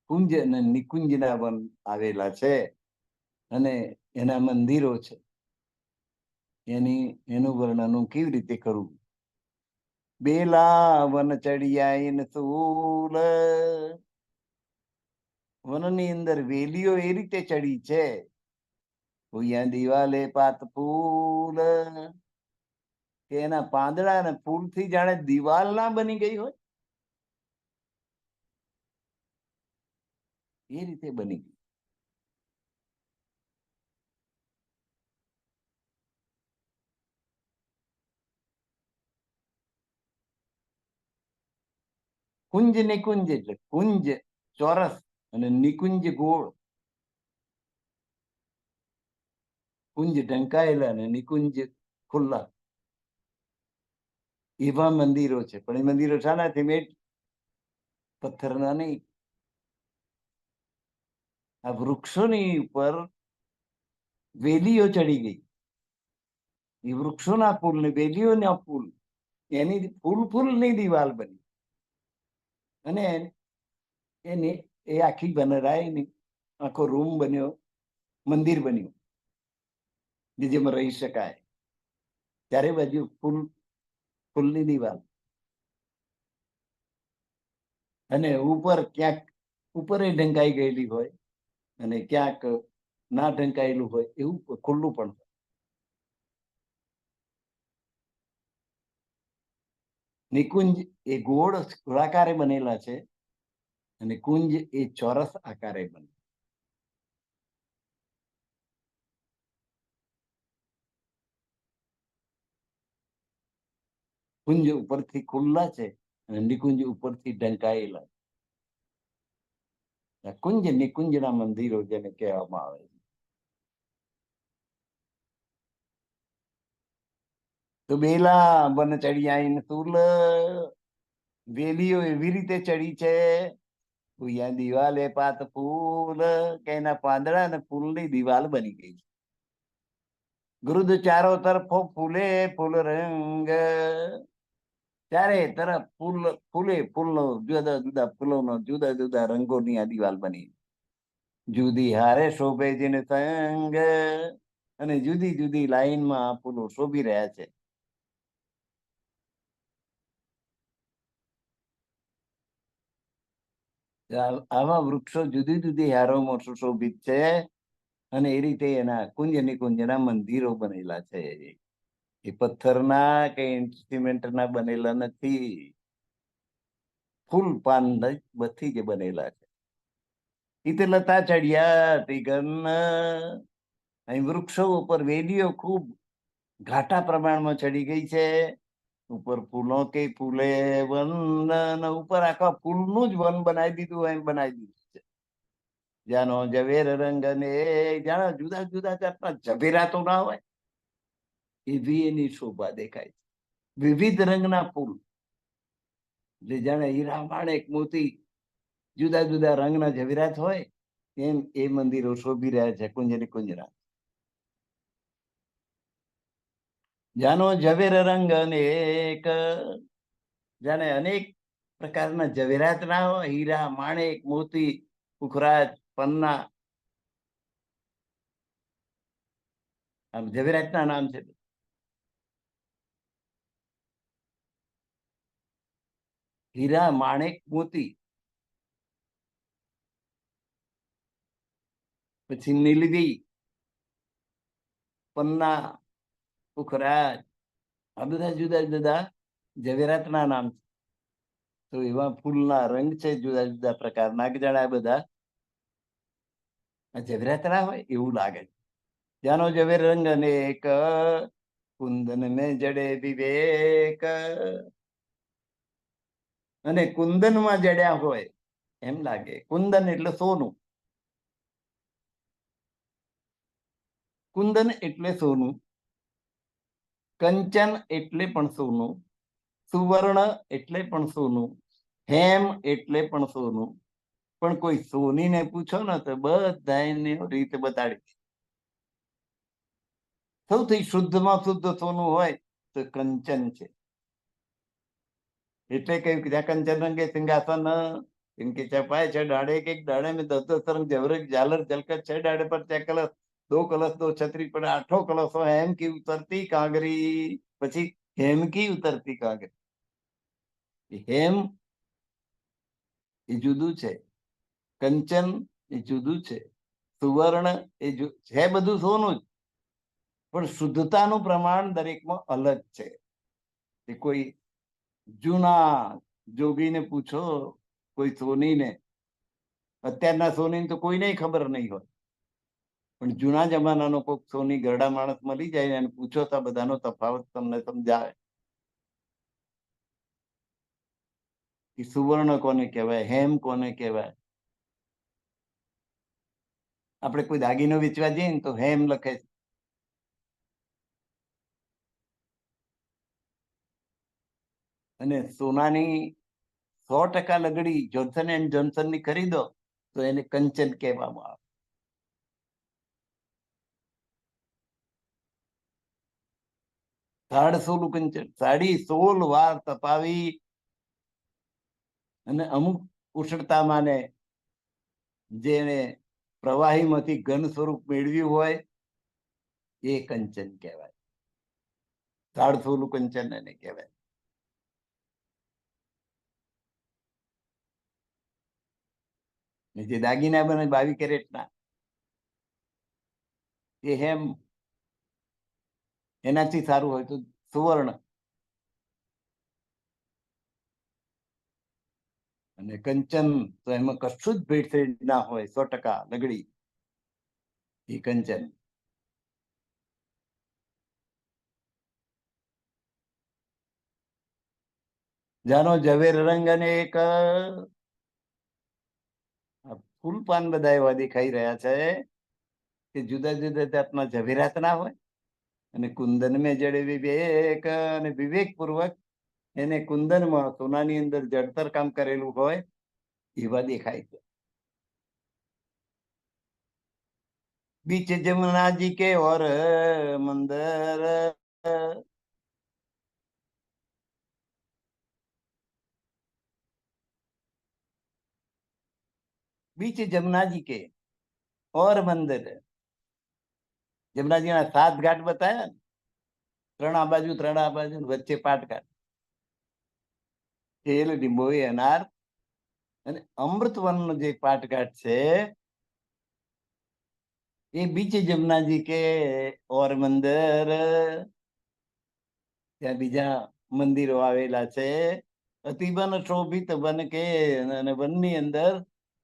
[SPEAKER 1] કુંજ અને નિકુંજના વન આવેલા છે અને એના મંદિરો છે. એનું વર્ણન કેવી રીતે કરવું. બેલા વન ચડિયા સૂલ, વનની અંદર વેલીઓ એ રીતે ચડી છે. હુયા દિવાલે પાત ફૂલ, કે એના પાંદડા અને ફૂલથી જાણે દિવાલ ના બની ગઈ હોય એ રીતે બની ગઈ. કુંજ નિકુંજ એટલે કુંજ ચોરસ અને નિકુંજ ગોળ. કુંજ ઢંકાયેલા અને નિકુંજ ખુલ્લા, એવા મંદિરો છે. પણ એ મંદિરો શાનાથી મેટ? પથ્થરના નહીં. આ વૃક્ષોની ઉપર વેલીઓ ચડી ગઈ. એ વૃક્ષોના ફૂલ ને વેલીઓના ફૂલ, એની ફૂલની દિવાલ બની. અને એની એ આખી બનારાય આખો રૂમ બન્યો, મંદિર બન્યું, જેમાં રહી શકાય. ચારે બાજુ ફૂલની દિવાલ. અને ઉપર ક્યાંક ઉપર ઢંકાઈ ગયેલી હોય અને ક્યાંક ના ઢંકાયેલું હોય એવું ખુલ્લું પણ હોય. નિકુંજ એ ગોળ ગોળાકારે બનેલા છે અને કુંજ એ ચોરસ આકારે બને. કુંજ ઉપરથી ખુલ્લા છે અને નિકુંજ ઉપરથી ઢંકાયેલા. કુંજ નિકુંજના મંદિરો જેને કહેવામાં આવે છે. તો બેલા બન ચડિયાઈને તુલ, વેલીઓ એવી રીતે ચડી છે ભૂયા દિવાલે પાત ફૂલ કે એના પાંદડા અને ફૂલની દિવાલ બની ગઈ છે. ગુરુદ ચારો તરફો ફૂલે ફૂલ રંગ, ચારે તરફ ફૂલ ફૂલે ફૂલનો જુદા જુદા ફૂલોનો જુદા જુદા રંગોની આ દિવાલ બની. જુદી હારે શોભે જેને સંગ, અને જુદી જુદી લાઈનમાં ફૂલો શોભી રહ્યા છે. આવા વૃક્ષો જુદી જુદી હારોમાં સુશોભિત છે અને એ રીતે એના કુંજ નિકુંજના મંદિરો બનેલા છે. એ પથ્થરના કે સિમેન્ટના બનેલા નથી, ફૂલ પાન બથી જ બનેલા છે. ઈતે લતા ચડિયા તિગન, અહીં વૃક્ષો ઉપર વેલીઓ ખૂબ ઘાટા પ્રમાણમાં ચડી ગઈ છે. ઉપર ફૂલો કે ફૂલે વન, ઉપર આખા ફૂલનું જ વન બનાવી દીધું એમ બનાવી દીધું છે. જાનો ઝવેર રંગ ને જાણે જુદા જુદા જાતના ઝવેરાતો ના હોય એવી એની શોભા દેખાય છે. વિવિધ રંગના ફૂલ, એટલે જાણે હીરા માણેક મોતી જુદા જુદા રંગના ઝવેરાત હોય એમ એ મંદિરો શોભી રહ્યા છે કુંજ નિકુંજના. જાનો ઝવેર રંગ અનેક, જાણે અનેક પ્રકારના ઝવેરાત ના હોય, હીરા માણેક મોતી પુખરાજ પન્ના, આમ ઝવેરાતના નામ છે. હીરા માણેક મોતી, પછી નીલવી પન્ના પુખરાજ, આ બધા જુદા જુદા ઝવેરાતના નામ છે. તો એવા ફૂલના રંગ છે જુદા જુદા પ્રકારના કે જાણે આ બધા ઝવેરાતના હોય એવું લાગે. જાનો ઝવેર રંગ અનેક, કુંદન મેં જડે વિવેક, અને કુંદનમાં જડ્યા હોય એમ લાગે. કુંદન એટલે સોનું, કુંદન એટલે સોનું, કંચન એટલે પણ સોનું, સુવર્ણ એટલે પણ સોનું, હેમ એટલે પણ સોનું. પણ કોઈ સોનીને પૂછો ને તો બધા એની રીતે બતાડી. સૌથી શુદ્ધમાં શુદ્ધ સોનું હોય તો કંચન છે. એટલે કહ્યું કે જ્યાં કંચન રંગે સિંહાસન, इनके चपाए छह डाड़े के एक डाड़े में 10-10 तरंग जवरे झालर जलकर 6 डाड़े पर 6 कलश, 2 कलश 2 छतरी पर 8 कलशो हेम की उतरती कांगरी. પછી હેમ की उतरती कांगरी. હેમ એ જુદું છે, કંચન એ જુદું છે, સુવર્ણ એ છે બધું સોનું જ, પણ શુદ્ધતાનું પ્રમાણ દરેકમાં અલગ છે. એ કોઈ જૂના જોગીને પૂછો, કોઈ સોનીને, અત્યારના સોની તો કોઈને ખબર નહીં હોય, પણ જૂના જમાનાનો કોઈક સોની ગરડા માણસ મળી જાય અને પૂછો તો બધાનો તફાવત તમને સમજાવે કે સુવર્ણ કોને કહેવાય, હેમ કોને કહેવાય. આપણે કોઈ દાગીનો વેચવા જઈએ ને તો હેમ લખે છે. અને સોનાની 100% લગડી જોન્સન એન્ડ જોન્સન ની ખરીદો તો એને કંચન કહેવામાં આવે. સાડ સોલું કંચન, સાડી 16 વાર તપાવી અને અમુક કુશળતામાં ને જેને પ્રવાહીમાંથી ઘન સ્વરૂપ મેળવ્યું હોય એ કંચન કહેવાય. સાડ સોલું કંચન એને કહેવાય. જે દાગીના બને 22 કેરેટના, એ હેમ એનાથી સારું હોય તો સુવર્ણ, અને કંચન તો એમાં કશું જ ભેળસેળ ના હોય, 100% લગડી એ કંચન. જાનો ઝવેર રંગ, અને એક ફૂલ પાન બધા એવા દેખાઈ રહ્યા છે કે જુદા જુદા જાતના ઝવેરાત ના હોય, અને કુંદન મેં જડે વિવેક, અને વિવેક પૂર્વક એને કુંદનમાં સોનાની અંદર જડતર કામ કરેલું હોય એવા દેખાય છે. बीच जमुना जी के और मंदिर, बीच जमुना जी के और मंदिर. જમનાજી ના 7 ઘાટ બતાયા, 3 આ બાજુ 3 આ બાજુ, વચ્ચે પાટઘાટ, તેલ ડીંબોઈ અનાર, અને અમૃતવન જે પાટઘાટ છે એ બીચ જમનાજી કે ઓર મંદિર, ત્યાં બીજા મંદિરો આવેલા છે. અતિબન શોભિત વન કે, અને વનની અંદર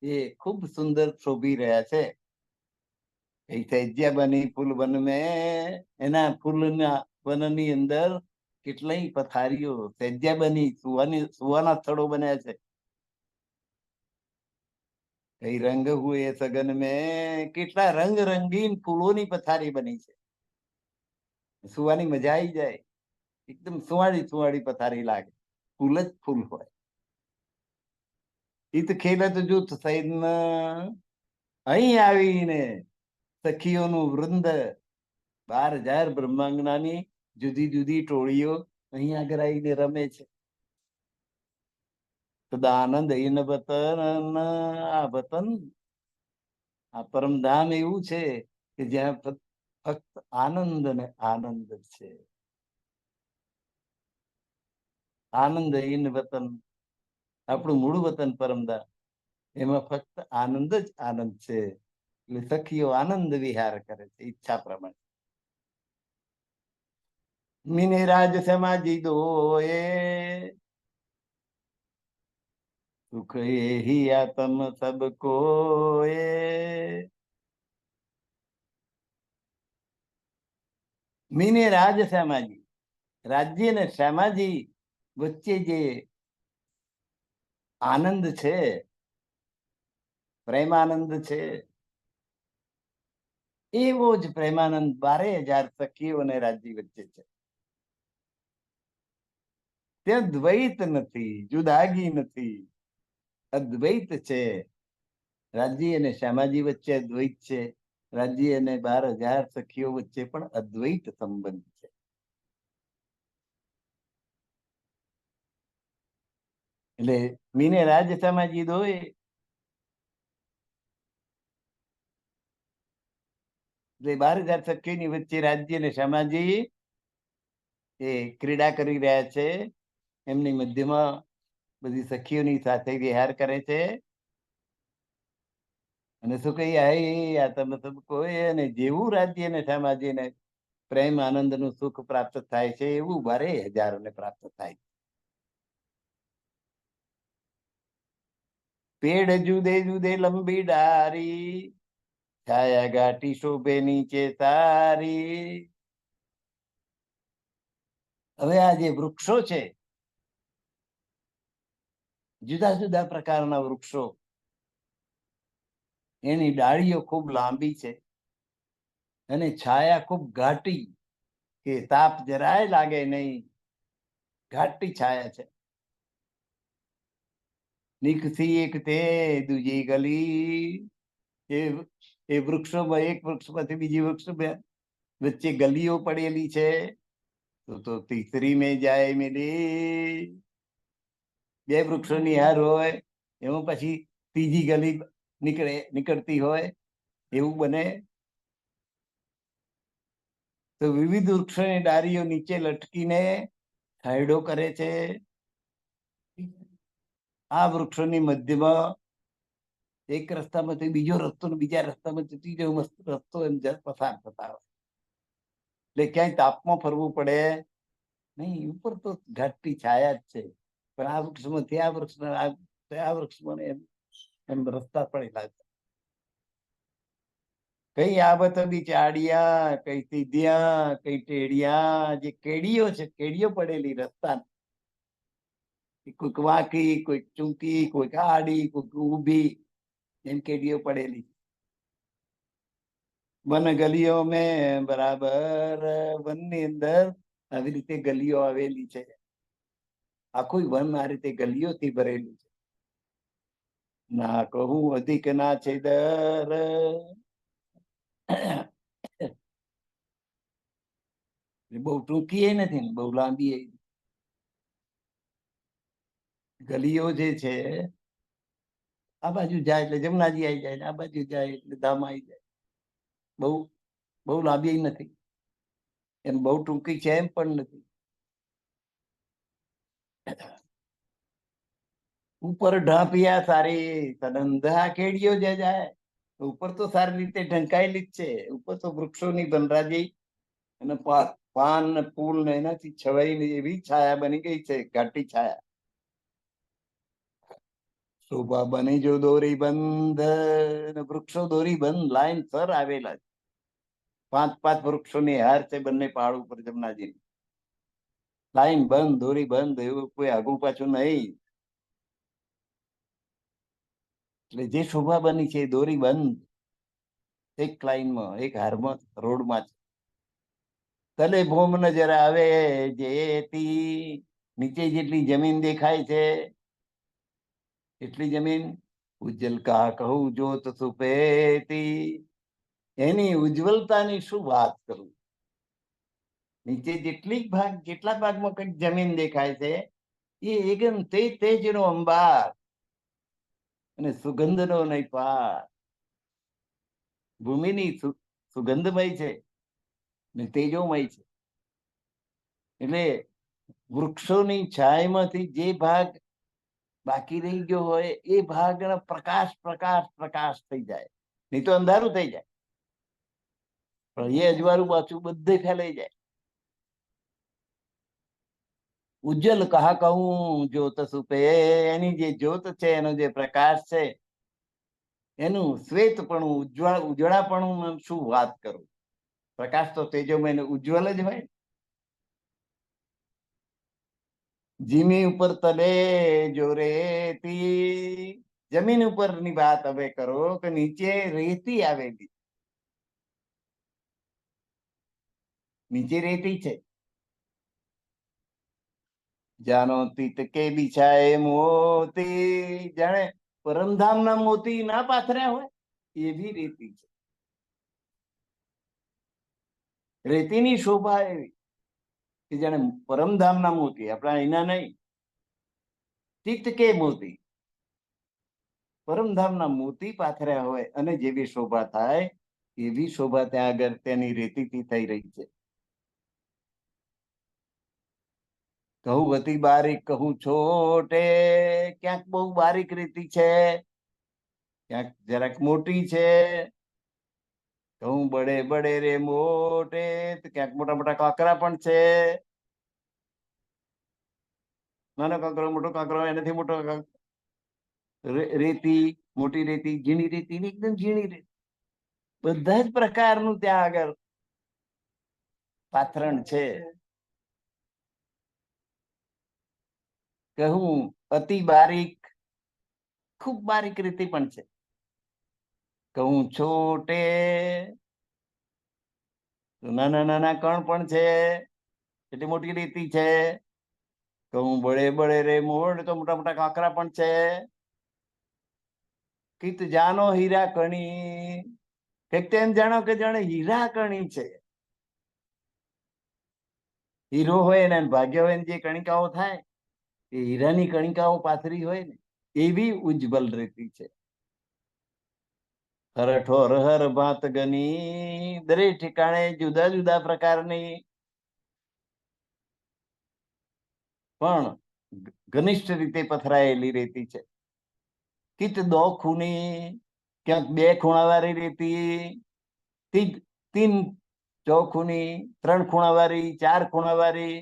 [SPEAKER 1] એ ખૂબ સુંદર શોભી રહ્યા છે. સૈજ્યા બની ફૂલ વન મેં, એના ફૂલના વનની અંદર કેટલાય પથારીઓ સૈજ્યા બની, સુવાના સ્થળો બન્યા છે. કઈ રંગ હુએ સગન મેં, કેટલા રંગ રંગીન ફૂલોની પથારી બની છે. સુવાની મજા આવી જાય, એકદમ સુવાળી સુવાળી પથારી લાગે, ફૂલ જ ફૂલ હોય. ઈત ખેલત જૂથ સૈન, અહીં આવીને સખીઓનું વૃંદ, 12,000 બ્રહ્માંગનાની જુદી જુદી ટોળીઓ અહીં આગળ આવીને રમે છે. સદા આનંદ ઇન વતન, આ વતન, આ પરમધામ એવું છે કે જ્યાં ફક્ત આનંદ અને આનંદ છે. આનંદ ઇન વતન, આપણું મૂળ વતન પરમધામ, એમાં ફક્ત આનંદ જ આનંદ છે. એટલે સખીઓ આનંદ વિહાર કરે છે ઈચ્છા પ્રમાણે. મીને રાજ સમાજી દો એ, સુખ એહી આતમ સબકો એ. મીને રાજ શ્યામાજી, રાજ્ય ને શ્યામાજી વચ્ચે જે આનંદ છે, પ્રેમાનંદ છે, એવો જ પ્રેમાનંદ 12,000 સખીઓ અને રાજ્ય વચ્ચે છે. ત્યાં દ્વૈત નથી, જુદાગી નથી, અદ્વૈત છે. રાજ્ય અને શ્યામાજી વચ્ચે અદ્વૈત છે, રાજ્ય અને 12,000 સખીઓ વચ્ચે પણ અદ્વૈત સંબંધ છે. એટલે મીને રાજ શ્યામાજી દોય, એટલે 12,000 સખીઓની વચ્ચે રાજ્ય અને શ્યામાજી એ ક્રીડા કરી રહ્યા છે. એમની મધ્યમાં બધી સખીઓની સાથે વિહાર કરે છે. અને શું કહી આ તમે કોઈ, અને જેવું રાજ્ય ને શ્યામાજી ને પ્રેમ આનંદ નું સુખ પ્રાપ્ત થાય છે, એવું 12,000 ને પ્રાપ્ત થાય. પેડ જુદે જુદે લંબી ડારી, છાયા ઘાટી શોભે નીચે તારી. હવે આ જે વૃક્ષો છે, જુદા જુદા પ્રકારના વૃક્ષો, એની ડાળીઓ ખૂબ લાંબી છે, અને છાયા ખૂબ ઘાટી, કે તાપ જરાય લાગે નહીં, ઘાટી છાયા છે. નીકથી એક તે દૂજી ગલી, એ વૃક્ષોમાં, એક વૃક્ષમાંથી બીજી વૃક્ષ વચ્ચે ગલીઓ પડેલી છે. તો તીસરી મેં જાય મિલી, 2 વૃક્ષોની હાર હોય, એમાં પછી ત્રીજી ગલી નીકળતી હોય, એવું બને. તો વિવિધ વૃક્ષોની ડાળીઓ નીચે લટકીને છાંયડો કરે છે. આ વૃક્ષોની મધ્યમાં એક રસ્તામાંથી બીજો રસ્તો ને બીજા રસ્તામાં ત્રીજો મસ્ત રસ્તો એમ પસાર થતા હોય. એટલે ક્યાંય તાપમાં ફરવું પડે નહીં. ઉપર તો ઘાટી છાયા જ છે, પણ આ વૃક્ષમાંથી આ વૃક્ષ આ વૃક્ષમાં એમ એમ રસ્તા પડેલા છે. કઈ આબત બી ચાડિયા, કઈ સીધિયા, કઈ ટેડિયા. જે કેડીઓ છે, કેડીઓ પડેલી રસ્તા, કોઈક વાંકી, કોઈક ચૂંકી, કોઈક આડી, કોઈક ઊભી, એમ કેડીઓ પડેલી. વન ગલીઓ મેં બરાબર, વનની અંદર આવી રીતે ગલીઓ આવેલી છે. આખું વન આ રીતે ગલીઓથી ભરેલું છે. ના કહું અધિક ના છે દર, બહુ ટૂંકી એ નથી ને બહુ લાંબી. ગલીઓ જે છે, આ બાજુ જાય એટલે જમનાજી આવી જાય, આ બાજુ જાય એટલે ધામ આવી જાય. બહુ બહુ લાંબી નથી, એમ બહુ ટૂંકી છે એમ પણ નથી. ઉપર ઢાંપિયા સારી સનંદા કેડીઓ જે જાય, ઉપર તો સારી રીતે ઢંકાયેલી જ છે. ઉપર તો વૃક્ષોની બનરાજી અને પાન ને ફૂલ ને એનાથી છવાઈ એવી છાયા બની ગઈ છે, ઘાટી છાયા. શોભા બની જો દોરી બંધ, વૃક્ષો દોરી બંધ લાઈન સર આવેલા છે. 5-5 વૃક્ષોની હાર છે બંને પહાડ ઉપર જમનાજી. લાઈન બંધ, દોરી બંધ, એવું કોઈ આગું પાછું નહીં. એટલે જે શોભા બની છે દોરી બંધ, એક લાઈનમાં, એક હારમાં, રોડમાં છે. તલે ભૂમ નજર આવે જેતી, નીચે જેટલી જમીન દેખાય છે એટલી જમીન. ઉજ્જલ કા કહું જોત સુપેતી, એની ઉજ્જવલતાની શું વાત કરું. નીચે જેટલા ભાગમાં કઈક જમીન દેખાય છે એ એકદમ તેજનો અંબાર અને સુગંધનો નહીં પાર. ભૂમિની સુગંધમય છે ને તેજોમય છે. એટલે વૃક્ષોની છાયમાંથી જે ભાગ બાકી રહી ગયો હોય એ ભાગ પ્રકાશ પ્રકાશ પ્રકાશ થઈ જાય, નહીં તો અંધારું થઈ જાય. પણ એ અજવાળું પાછું બધે ફેલાઈ જાય. ઉજ્જવલ કહા કહું જ્યોત સુપે, એની જે જ્યોત છે, એનો જે પ્રકાશ છે, એનું શ્વેતપણું, ઉજળાપણું શું વાત કરું. પ્રકાશ તો તેજોમય ઉજ્જવલ જ હોય. જીમી ઉપર તલે જો રેતી, જમીન ઉપરની વાત હવે કરો કે નીચે રેતી આવેલી, નીચે રેતી છે. જાનો તીત કે બિછાય મોતી, જાણે પરમધામના મોતી ના પાથર્યા હોય એવી રેતી છે. રેતીની શોભા એવી કે જાણે પરમધામના મોતી, આપણા અહીંના નહીં. તીત કે મોતી, પરમધામના મોતી પાથર્યા હોય અને જેવી શોભા થાય એવી શોભા ત્યાં આગળ તેની રેતીથી થઈ રહી છે. કહું અતિ બારીક કહું છોટે, ક્યાંક બહુ બારીક રેતી છે, ક્યાંક જરાક મોટી છે. કહું બડે બડે રે મોટે, ક્યાંક મોટા મોટા કાંકરા પણ છે. નાનો કાંકરો, મોટો કાંકરો, એનાથી મોટો રેતી, મોટી રેતી, ઝીણી રેતી, એકદમ ઝીણી રેતી, બધા જ પ્રકારનું ત્યાં આગળ પાથરણ છે. કહું અતિ બારીક, ખૂબ બારીક રેતી પણ છે. કહું છોટે, નાના નાના કણ પણ છે, એટલી મોટી રેતી છે. કહું બળે બળે રે મોડ, તો મોટા મોટા કાંકરા પણ છે. કીત જાનો હીરા કણી, કઈક તેમ જાણો કે જાણે હીરા કણી છે. હીરો હોય ને ભાગ્ય હોય ને જે કણિકાઓ થાય એ હીરાની કણિકાઓ પાથરી હોય ને એવી ઉજ્જવલ રેતી છે. હરઠોર હર ભાત ગની, દરેક ઠેકાણે જુદા જુદા પ્રકારની પણ ઘનિષ્ઠ રીતે પથરાયેલી રેતી છે. કિત દો ખૂની, ક્યાંક બે ખૂણાવાળી રેતી, તીન ચોખૂની, 3 ખૂણાવાળી, 4 ખૂણાવાળી.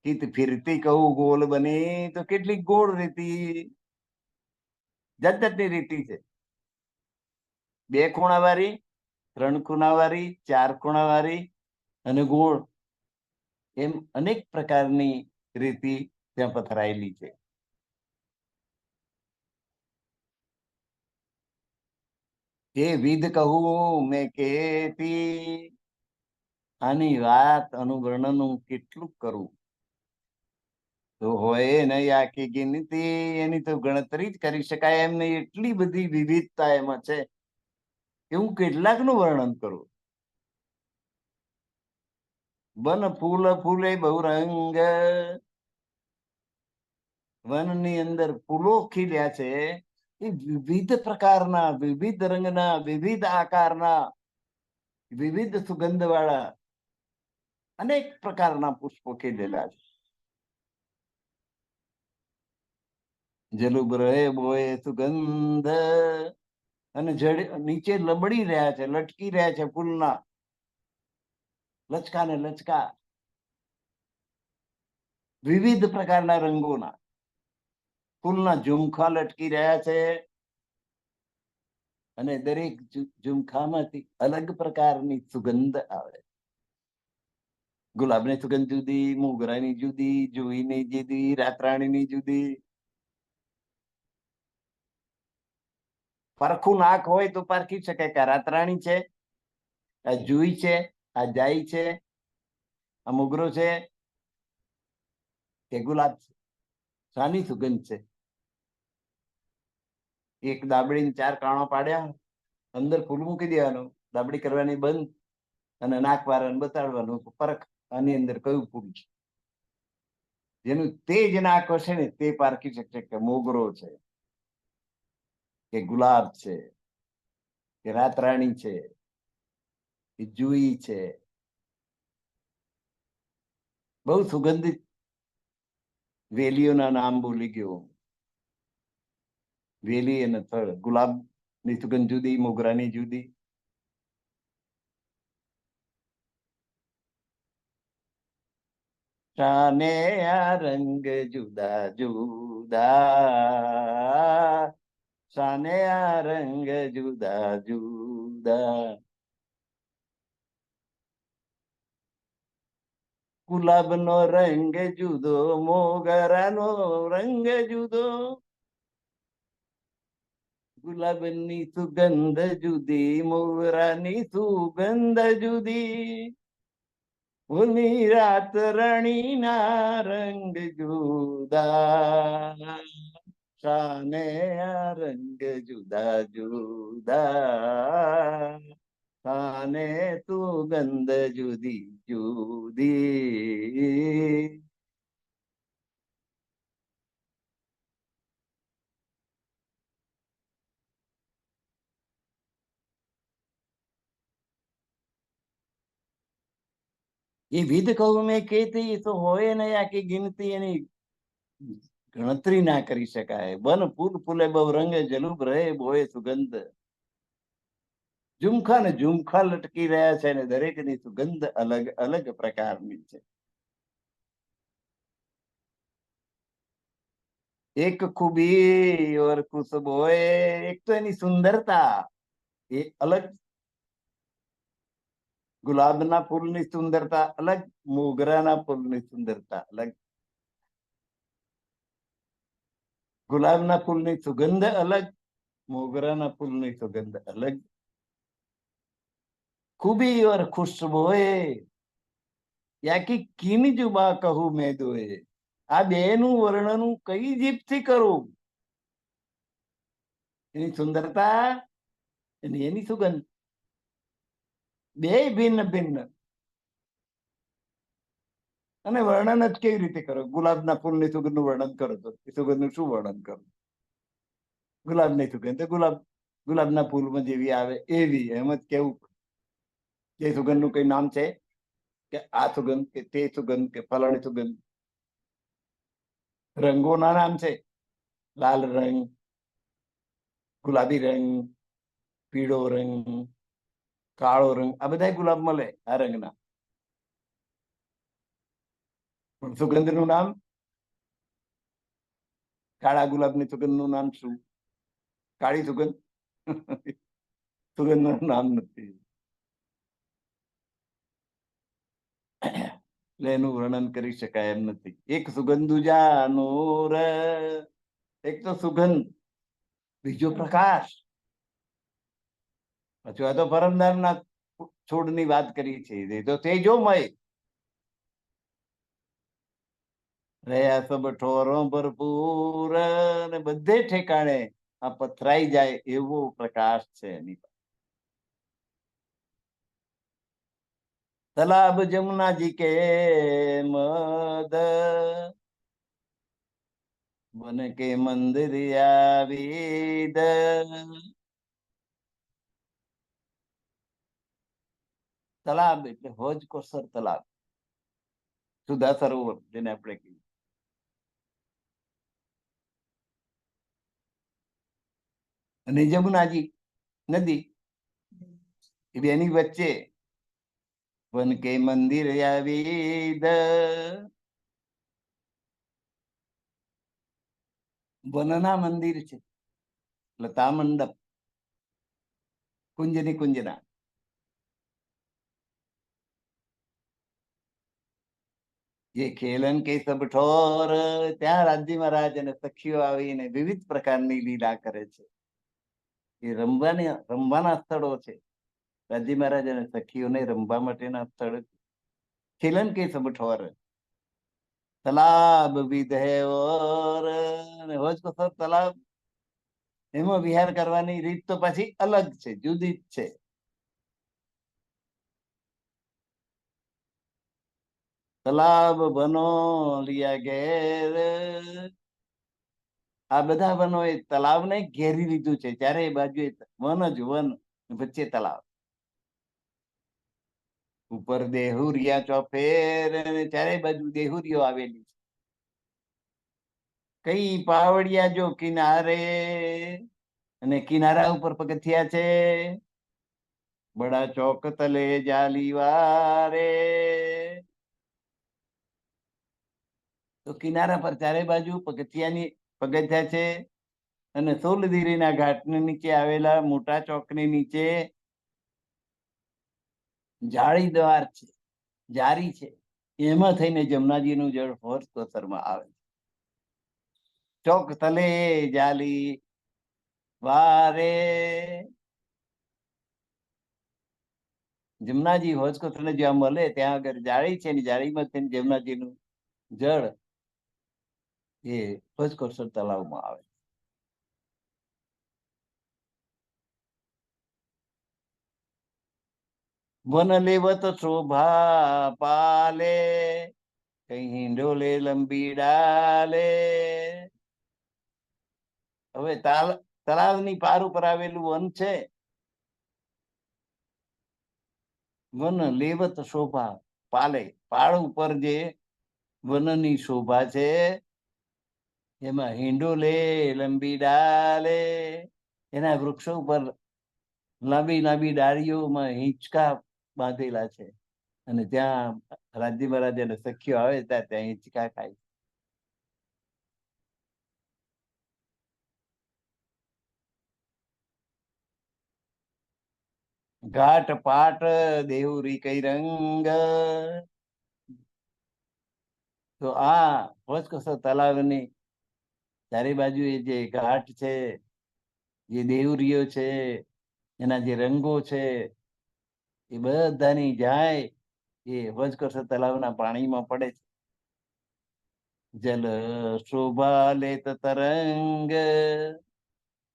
[SPEAKER 1] કિત ફિરતી કહું ગોલ બની, તો કેટલી ગોળ રેતી, જાત જાતની રેતી છે. 2 ખૂણાવાળી, 3 ખૂણાવાળી, 4 ખૂણાવાળી અને ગોળ, એમ અનેક પ્રકારની રેતી ત્યાં પથરાયેલી છે. એ વિધ કહું મેં કેતી, આની વાત અનુવર્ણન હું કેટલું કરું, તો હોય નહીં આખી ગિનતી, એની તો ગણતરી જ કરી શકાય એમ નહીં, એટલી બધી વિવિધતા એમાં છે કે હું કેટલાકનું વર્ણન કરું. વન ફૂલ ફૂલે બહુ રંગ, વનની અંદર ફૂલો ખીલ્યા છે, એ વિવિધ પ્રકારના, વિવિધ રંગના, વિવિધ આકારના, વિવિધ સુગંધ વાળા અનેક પ્રકારના પુષ્પો ખીલેલા છે. જલુબ રહે બોએ સુગંધ, અને જડ નીચે લબડી રહ્યા છે, લટકી રહ્યા છે ફૂલના લચકા ને લચકા, વિવિધ પ્રકારના રંગોના ફૂલના ઝુમખા લટકી રહ્યા છે, અને દરેક ઝુમખામાંથી અલગ પ્રકારની સુગંધ આવે. ગુલાબની સુગંધ જુદી, મોગરાની જુદી, જુઈની જુદી, રાતરાણીની જુદી. પરખું નાક હોય તો પારખી શકે કે રાતરાણી છે, આ જુઈ છે, આ જાઈ છે, આ મોગરો છે કે ગુલાબ છે, શાની સુગંધ છે. એક દાબડીને 4 કાણા પાડ્યા, અંદર ફૂલ મૂકી દેવાનું, દાબડી કરવાની બંધ, અને નાક વાળાને બતાડવાનું, પરખ આની અંદર કયું ફૂલ છે. જેનું તેજ નાક હશે ને તે પારખી શકશે કે મોગરો છે, કે ગુલાબ છે, કે રાતરાણી છે, કે જુઈ છે. બહુ સુગંધિત વેલીઓના નામ બોલી ગયો. વેલી અને થળ, ગુલાબ ની સુગંધ જુદી, મોગરાની જુદી. શાને આ રંગ જુદા જુદા, શાને આ રંગ જુદા જુદા. ગુલાબનો રંગ જુદો, મોગરાનો રંગ જુદો, ગુલાબની સુગંધ જુદી, મોગરાની સુગંધ જુદી. ઓલી રાત રાણીના રંગ જુદા, શાને આ રંગ જુદા જુદા, શાને સુગંધ જુદી જુદી. એ વિધ કહું મેં કેતી, તો હોય ને આખી ગિનતી, એની ગણતરી ના કરી શકાય. બન ફૂલ ફૂલે બહુ રંગે, જલુબ રહે બોએ સુગંધ. ઝુમખા ને ઝુમખા લટકી રહ્યા છે, ને દરેકની સુગંધ અલગ અલગ પ્રકારની છે. એક ખૂબી ઓર ખુશબોએ, એક તો એની સુંદરતા એ અલગ, ગુલાબના ફૂલની સુંદરતા અલગ, મોગરાના ફૂલની સુંદરતા અલગ, ગુલાબના ફૂલની સુગંધ અલગ, મોગરાના ફૂલની સુગંધ અલગ. खूबी और खुशबोए, યાકી કિન જુબા કહું મેં દોએ. આ બે નું વર્ણન હું કઈ જીભથી કરું. એની સુંદરતા અને એની સુગંધ બે ભિન્ન ભિન્ન, અને વર્ણન જ કેવી રીતે કરો. ગુલાબના ફૂલની સુગંધનું વર્ણન કરો તો એ સુગંધનું શું વર્ણન કરો. ગુલાબની સુગંધ ગુલાબના ફૂલમાં જેવી આવે એવી, એમ જ કેવું. એ સુગંધનું કઈ નામ છે કે આ સુગંધ કે તે સુગંધ કે ફલાણી સુગંધ. રંગોના નામ છે, લાલ રંગ, ગુલાબી રંગ, પીળો રંગ, કાળો રંગ, આ બધા ગુલાબ મળે આ રંગના. પણ સુગંધનું નામ, કાળા ગુલાબની સુગંધનું નામ શું? કાળી સુગંધ. સુગંધનું નામ નથી. એટલે એનું વર્ણન કરી શકાય એમ નથી. એક સુગંધુ જાનોર, એક તો સુગંધ, બીજો પ્રકાશ. પછી આ તો પરમધામના છોડની વાત કરી છે, એ તો તેજોમય રહ્યા સબ ઠોરો ભરપૂર, અને બધે ઠેકાણે આ પથરાઈ જાય એવો પ્રકાશ છે એની. તલાબ જમુનાજી કે મદ, બન કે મંદિર આવીદ. તલાબ એટલે હોજ કોસર તલાબ, સુધા સરોવર જેને આપણે કહીએ. અને જમુનાજી નદી, એ બેની વચ્ચે વન કે મંદિર આવીદ. વનના મંદિર છે, લતા મંડપ, કુંજની કુંજના. જે ખેલન કે સબ ઠોર, ત્યાં રાજ્ય મહારાજ અને સખીઓ આવીને વિવિધ પ્રકારની લીલા કરે છે. એ રમવાના સ્થળો છે. રાજ્ય મહારાજ અને સખીઓને રમવા માટેના સ્થળ. ખેલન કે સબ ઠોર, તલાબ વિધે ઓર, અને હોજ કોસર તલાબ, એમાં વિહાર કરવાની રીત તો પાછી અલગ છે, જુદી જ છે. તલાબ બનો લિયા ઘેર, આ બધા વનો એ તલાવને ઘેરી લીધું છે. ચારે બાજુ વન જ વન, વચ્ચે તલાવ. ઉપર દેહુરિયા ચોફેર, ચારે બાજુ દેહુરીઓ આવેલી છે. કઈ પાવડિયા જો કિનારે, અને કિનારા ઉપર પગથિયા છે. બડા ચોક તલે જાલીવારે, તો કિનારા પર ચારે બાજુ પગથિયા છે. અને સોલદીરીના ઘાટની નીચે આવેલા મોટા ચોકની નીચે જાળીદાર છે, જારી છે. એમાં થઈને જમનાજીનું જળ હોજ કોસરમાં આવે. ચોક તલે જાલી વારે, જમનાજી હોજ કોસરને જ્યાં મળે ત્યાં આગળ જાળી છે, ને જાળીમાં થઈને જમનાજીનું જળ એ હોજ કોસર તલાવમાં આવે. વન લેવત શોભા પાલે, કઈ હિંડોલે લંબી ડાલે. હવે તળાવની પાર ઉપર આવેલું વન છે. વન લેવત શોભા પાલે, પાળ ઉપર જે વનની શોભા છે, એમાં હિંડોલે લંબી ડાલે, એના વૃક્ષો ઉપર લાંબી લાંબી ડાળીઓમાં હિંચકા બાંધેલા છે. અને ત્યાં રાજ્ય મહારાજ અને સખીઓ આવે ત્યાં હિંચકા ખાય. ઘાટ પાટ દેહુરી કઈ રંગ, તો આ હોજ કોસર તલાવની ચારે બાજુ એ જે ઘાટ છે, જે દેવરીઓ છે, એના જે રંગો છે, એ બધાની જાય એ હોજ કોસર તલાવના પાણીમાં પડે છે. જલ શોભા લેત તરંગ,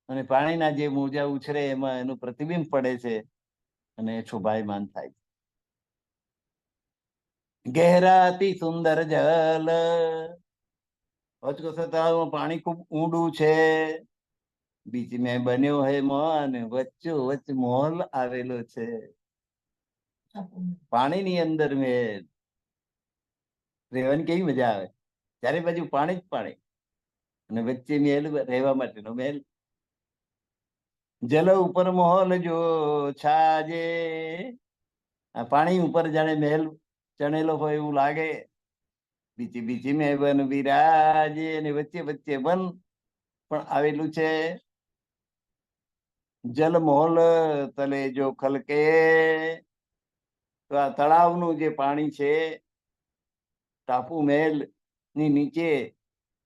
[SPEAKER 1] અને પાણીના જે મોજા ઉછરે એમાં એનું પ્રતિબિંબ પડે છે, અને શોભાયમાન થાય. ગહેરા અતિ સુંદર જલ, હોજ કોસર તળાવમાં પાણી ખૂબ ઊંડું છે. બીચ મેં બન્યો હે મોન, વચ્ચો વચ્ચ મોલ આવેલો છે. પાણીની અંદર મેં રહેવાની કેવી મજા આવે. ચારે બાજુ પાણી જ પાણી, અને વચ્ચે મહેલ, રહેવા માટેનો મહેલ. જલ ઉપર મહોલ જો છાજે, આ પાણી ઉપર જાણે મહેલ ચણેલો હોય એવું લાગે. બીચી બીચી મેં વન વિરાજે, અને વચ્ચે વચ્ચે વન પણ આવેલું છે. જલ મહોલ તલે જો ખલકે, તો આ તળાવનું જે પાણી છે ટાપુ મહેલ ની નીચે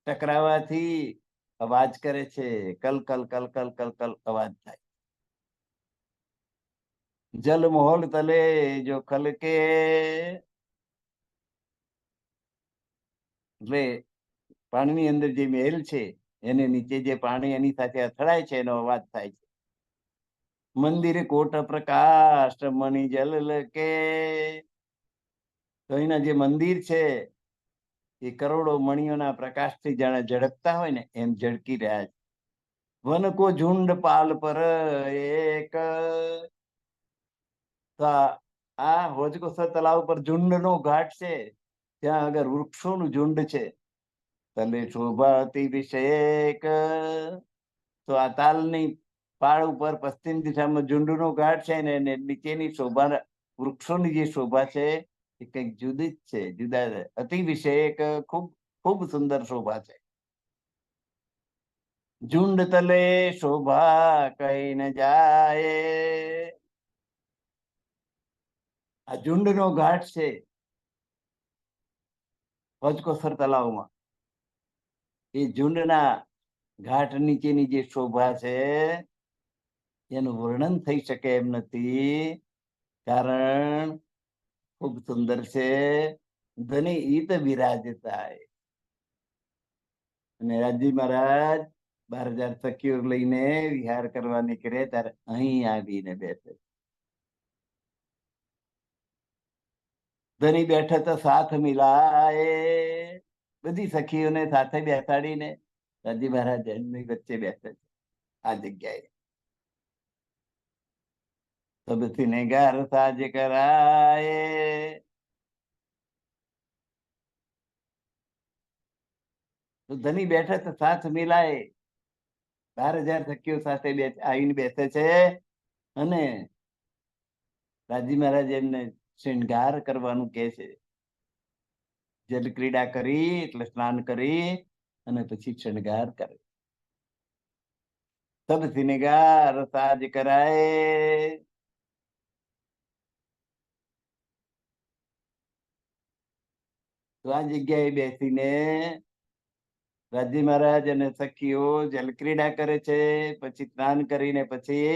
[SPEAKER 1] ટકરાવાથી અવાજ કરે છે. કલ કલ કલ કલ કલ કલ અવાજ થાય. જલ મહોલ તલે જો ખલકે, એટલે પાણીની અંદર જે મહેલ છે એને નીચે જે પાણી એની સાથે અથડાય છે એનો અવાજ થાય છે. મંદિર કોટ પ્રકાશ મણિ જલ લકે, તો અહીંના જે મંદિર છે એ કરોડો મણિયોના પ્રકાશથી જાણે ઝળકતા હોય ને એમ ઝળકી રહ્યા છે. વન કો ઝુંડ પાલ પર એક, તો આ હોજકોસર તળાવ પર ઝુંડનો ઘાટ છે, ત્યાં આગળ વૃક્ષોનું ઝુંડ છે. તલે શોભા અતિવિષેક, તો આ તાલની પાળ ઉપર પશ્ચિમ દિશામાં ઝુંડનો ઘાટ છે ને નીચેની શોભા, વૃક્ષોની જે શોભા છે એ કંઈક જુદી જ છે, જુદા અતિવિષેક, ખૂબ ખૂબ સુંદર શોભા છે. ઝુંડ તલે શોભા કઈ ન જાય, આ ઝુંડનો ઘાટ છે હોજકોસર તળાવમાં. એ ઝુંડના ઘાટ નીચેની જે શોભા છે એનું વર્ણન થઈ શકે એમ નથી, કારણ ખૂબ સુંદર છે. ધની ઈત બિરાજતા, અને રાજી મહારાજ 12,000 સખીઓ લઈને વિહાર કરવા નીકળે ત્યારે અહીં આવીને બેસે. ધની બેઠે તો સાથ મિલાય, બધી સખીઓને સાથે બેસાડીને રાજી મહારાજ એમની વચ્ચે બેસે છે આ જગ્યાએ. સબથી નેગાર સાજ કરાય, તો ધની બેઠે તો સાથ મિલાય, 12,000 સખીઓ સાથે આવીને બેસે છે. અને રાજી મહારાજ એમને શૃંગાર કરવાનું કે છે. જલ ક્રીડા કરી એટલે સ્નાન કરી અને પછી શૃંગાર કરે. સબથી નિગાર સાજ કરાય, તો આ જગ્યાએ બેસીને રાજી મહારાજ અને સખીઓ જલક્રીડા કરે છે, પછી સ્નાન કરીને પછી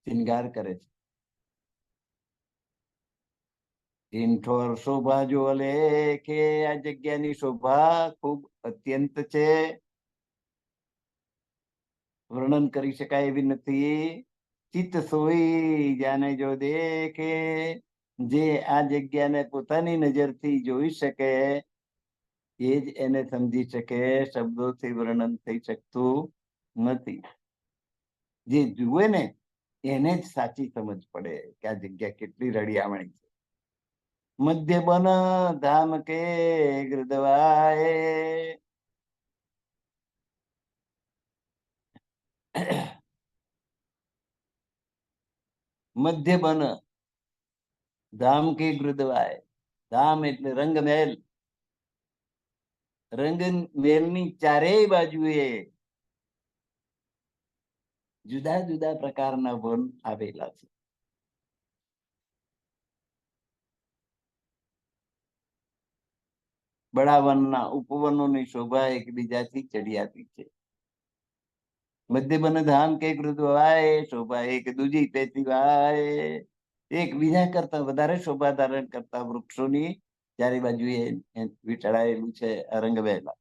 [SPEAKER 1] શૃંગાર કરે છે. ઇન્ઠોર શોભા જો લેખે, આ જગ્યાની શોભા ખૂબ અત્યંત છે, વર્ણન કરી શકાય એવી નથી. ચિત્ત સોઈ જાને જો દેખે, જે આ જગ્યાને પોતાની નજરથી જોઈ શકે એ જ એને સમજી શકે, શબ્દોથી વર્ણન થઈ શકતું નથી. જે જુએ ને એને જ સાચી સમજ પડે કે આ જગ્યા કેટલી રળિયામણી છે. મધ્ય બન ધામ કે ગૃદવાય, મધ્ય બન ધામ કે ગૃદવાય, ધામ એટલે રંગ મહેલ, રંગ મહેલની ચારેય બાજુએ જુદા જુદા પ્રકારના વન આવેલા છે. બડા વનના ઉપવનોની શોભા એકબીજાથી ચડિયાતી છે. મધ્ય બન ધામ કે ગૃદવાય, શોભા એક દૂજી પેથી વાય, એક બીજા કરતા વધારે શોભા ધારણ કરતા વૃક્ષોની ચારે બાજુએ વીંટળાયેલું છે રંગ વહેલા.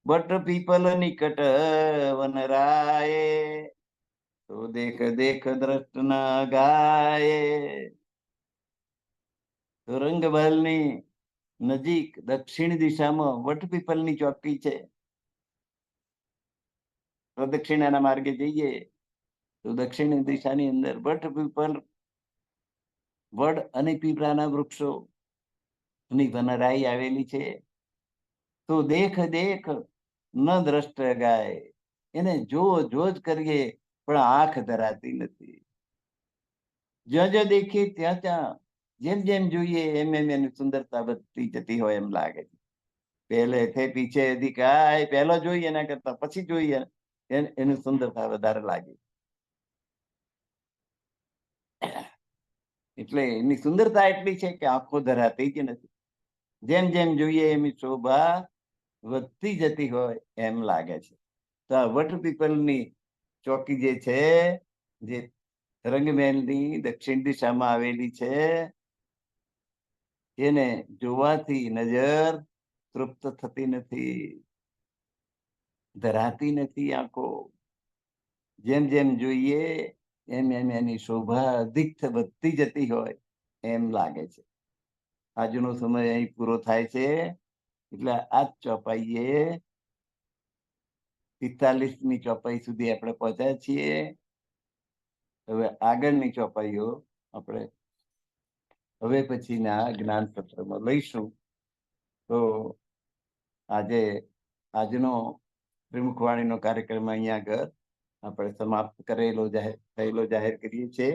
[SPEAKER 1] બટ પીપલ નિકટ વનરાય, તો દેખ દેખ દ્રષ્ટ ના ગાય, તો રંગમહેલની નજીક દક્ષિણ દિશામાં વટપીપલની ચોકી છે. પ્રદક્ષિણાના માર્ગે જઈએ તો દક્ષિણ દિશાની અંદર વટપીપલ, વડ અને પીપળાના વૃક્ષો ની વનરાઈ આવેલી છે. તો દેખ દેખ ન દ્રષ્ટ ગાય, એને જો જ કરીએ પણ આંખ ધરાતી નથી. જ્યાં દેખીએ ત્યાં જેમ જોઈએ એમ એની સુંદરતા વધતી જતી હોય એમ લાગે છે. પહેલે थे पीछे दिखाय, પહેલો જોઈએ એના કરતા પછી જોઈએ એની સુંદરતા વધારે લાગે. એટલે એની સુંદરતા એટલી છે કે આંખો ધરાતી જ નથી. જેમ જોઈએ એની શોભા વધતી જતી હોય એમ લાગે છે. તો આ વટ પીપલની ચોકી જે છે, જે રંગમહેલની દક્ષિણ દિશામાં આવેલી છે, એને જોવાથી નજર તૃપ્ત થતી નથી, ધરાતી નથી આંખો. જેમ જોઈએ એમ એની શોભા અધિક વધતી જતી હોય એમ લાગે છે. આજનો સમય અહીં પૂરો થાય છે. એટલે આ જ ચોપાઈએ 45મી ચોપાઈ સુધી આપણે પહોંચ્યા છીએ. હવે આગળની ચોપાઈઓ આપણે હવે પછીના જ્ઞાન સત્રમાં લઈશું. તો આજે આજનો ત્રિમુખવાણીનો કાર્યક્રમ અહીંયા આગળ આપણે સમાપ્ત થયેલો જાહેર કરીએ છીએ.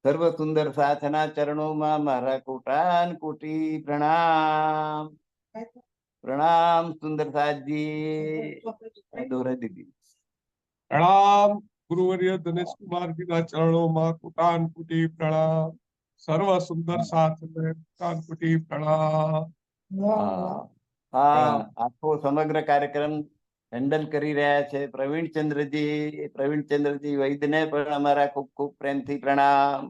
[SPEAKER 1] સર્વ સુંદર સાથના ચરણોમાં મારા કોટાન કોટી પ્રણામ. પ્રણામ સુંદર સાથજી. દોરા દીદી
[SPEAKER 2] પ્રણામ. ગુરુવર્ય દિનેશ કુમારજીના ચરણોમાં કોટાન કોટી પ્રણામ. સર્વ સુંદર સાથને કોટાન કોટી પ્રણામ.
[SPEAKER 1] આખો સમગ્ર કાર્યક્રમ હેન્ડલ કરી રહ્યા છે પ્રવીણચંદ્રજી વૈદ્યને પણ અમારા ખૂબ ખૂબ પ્રેમથી પ્રણામ.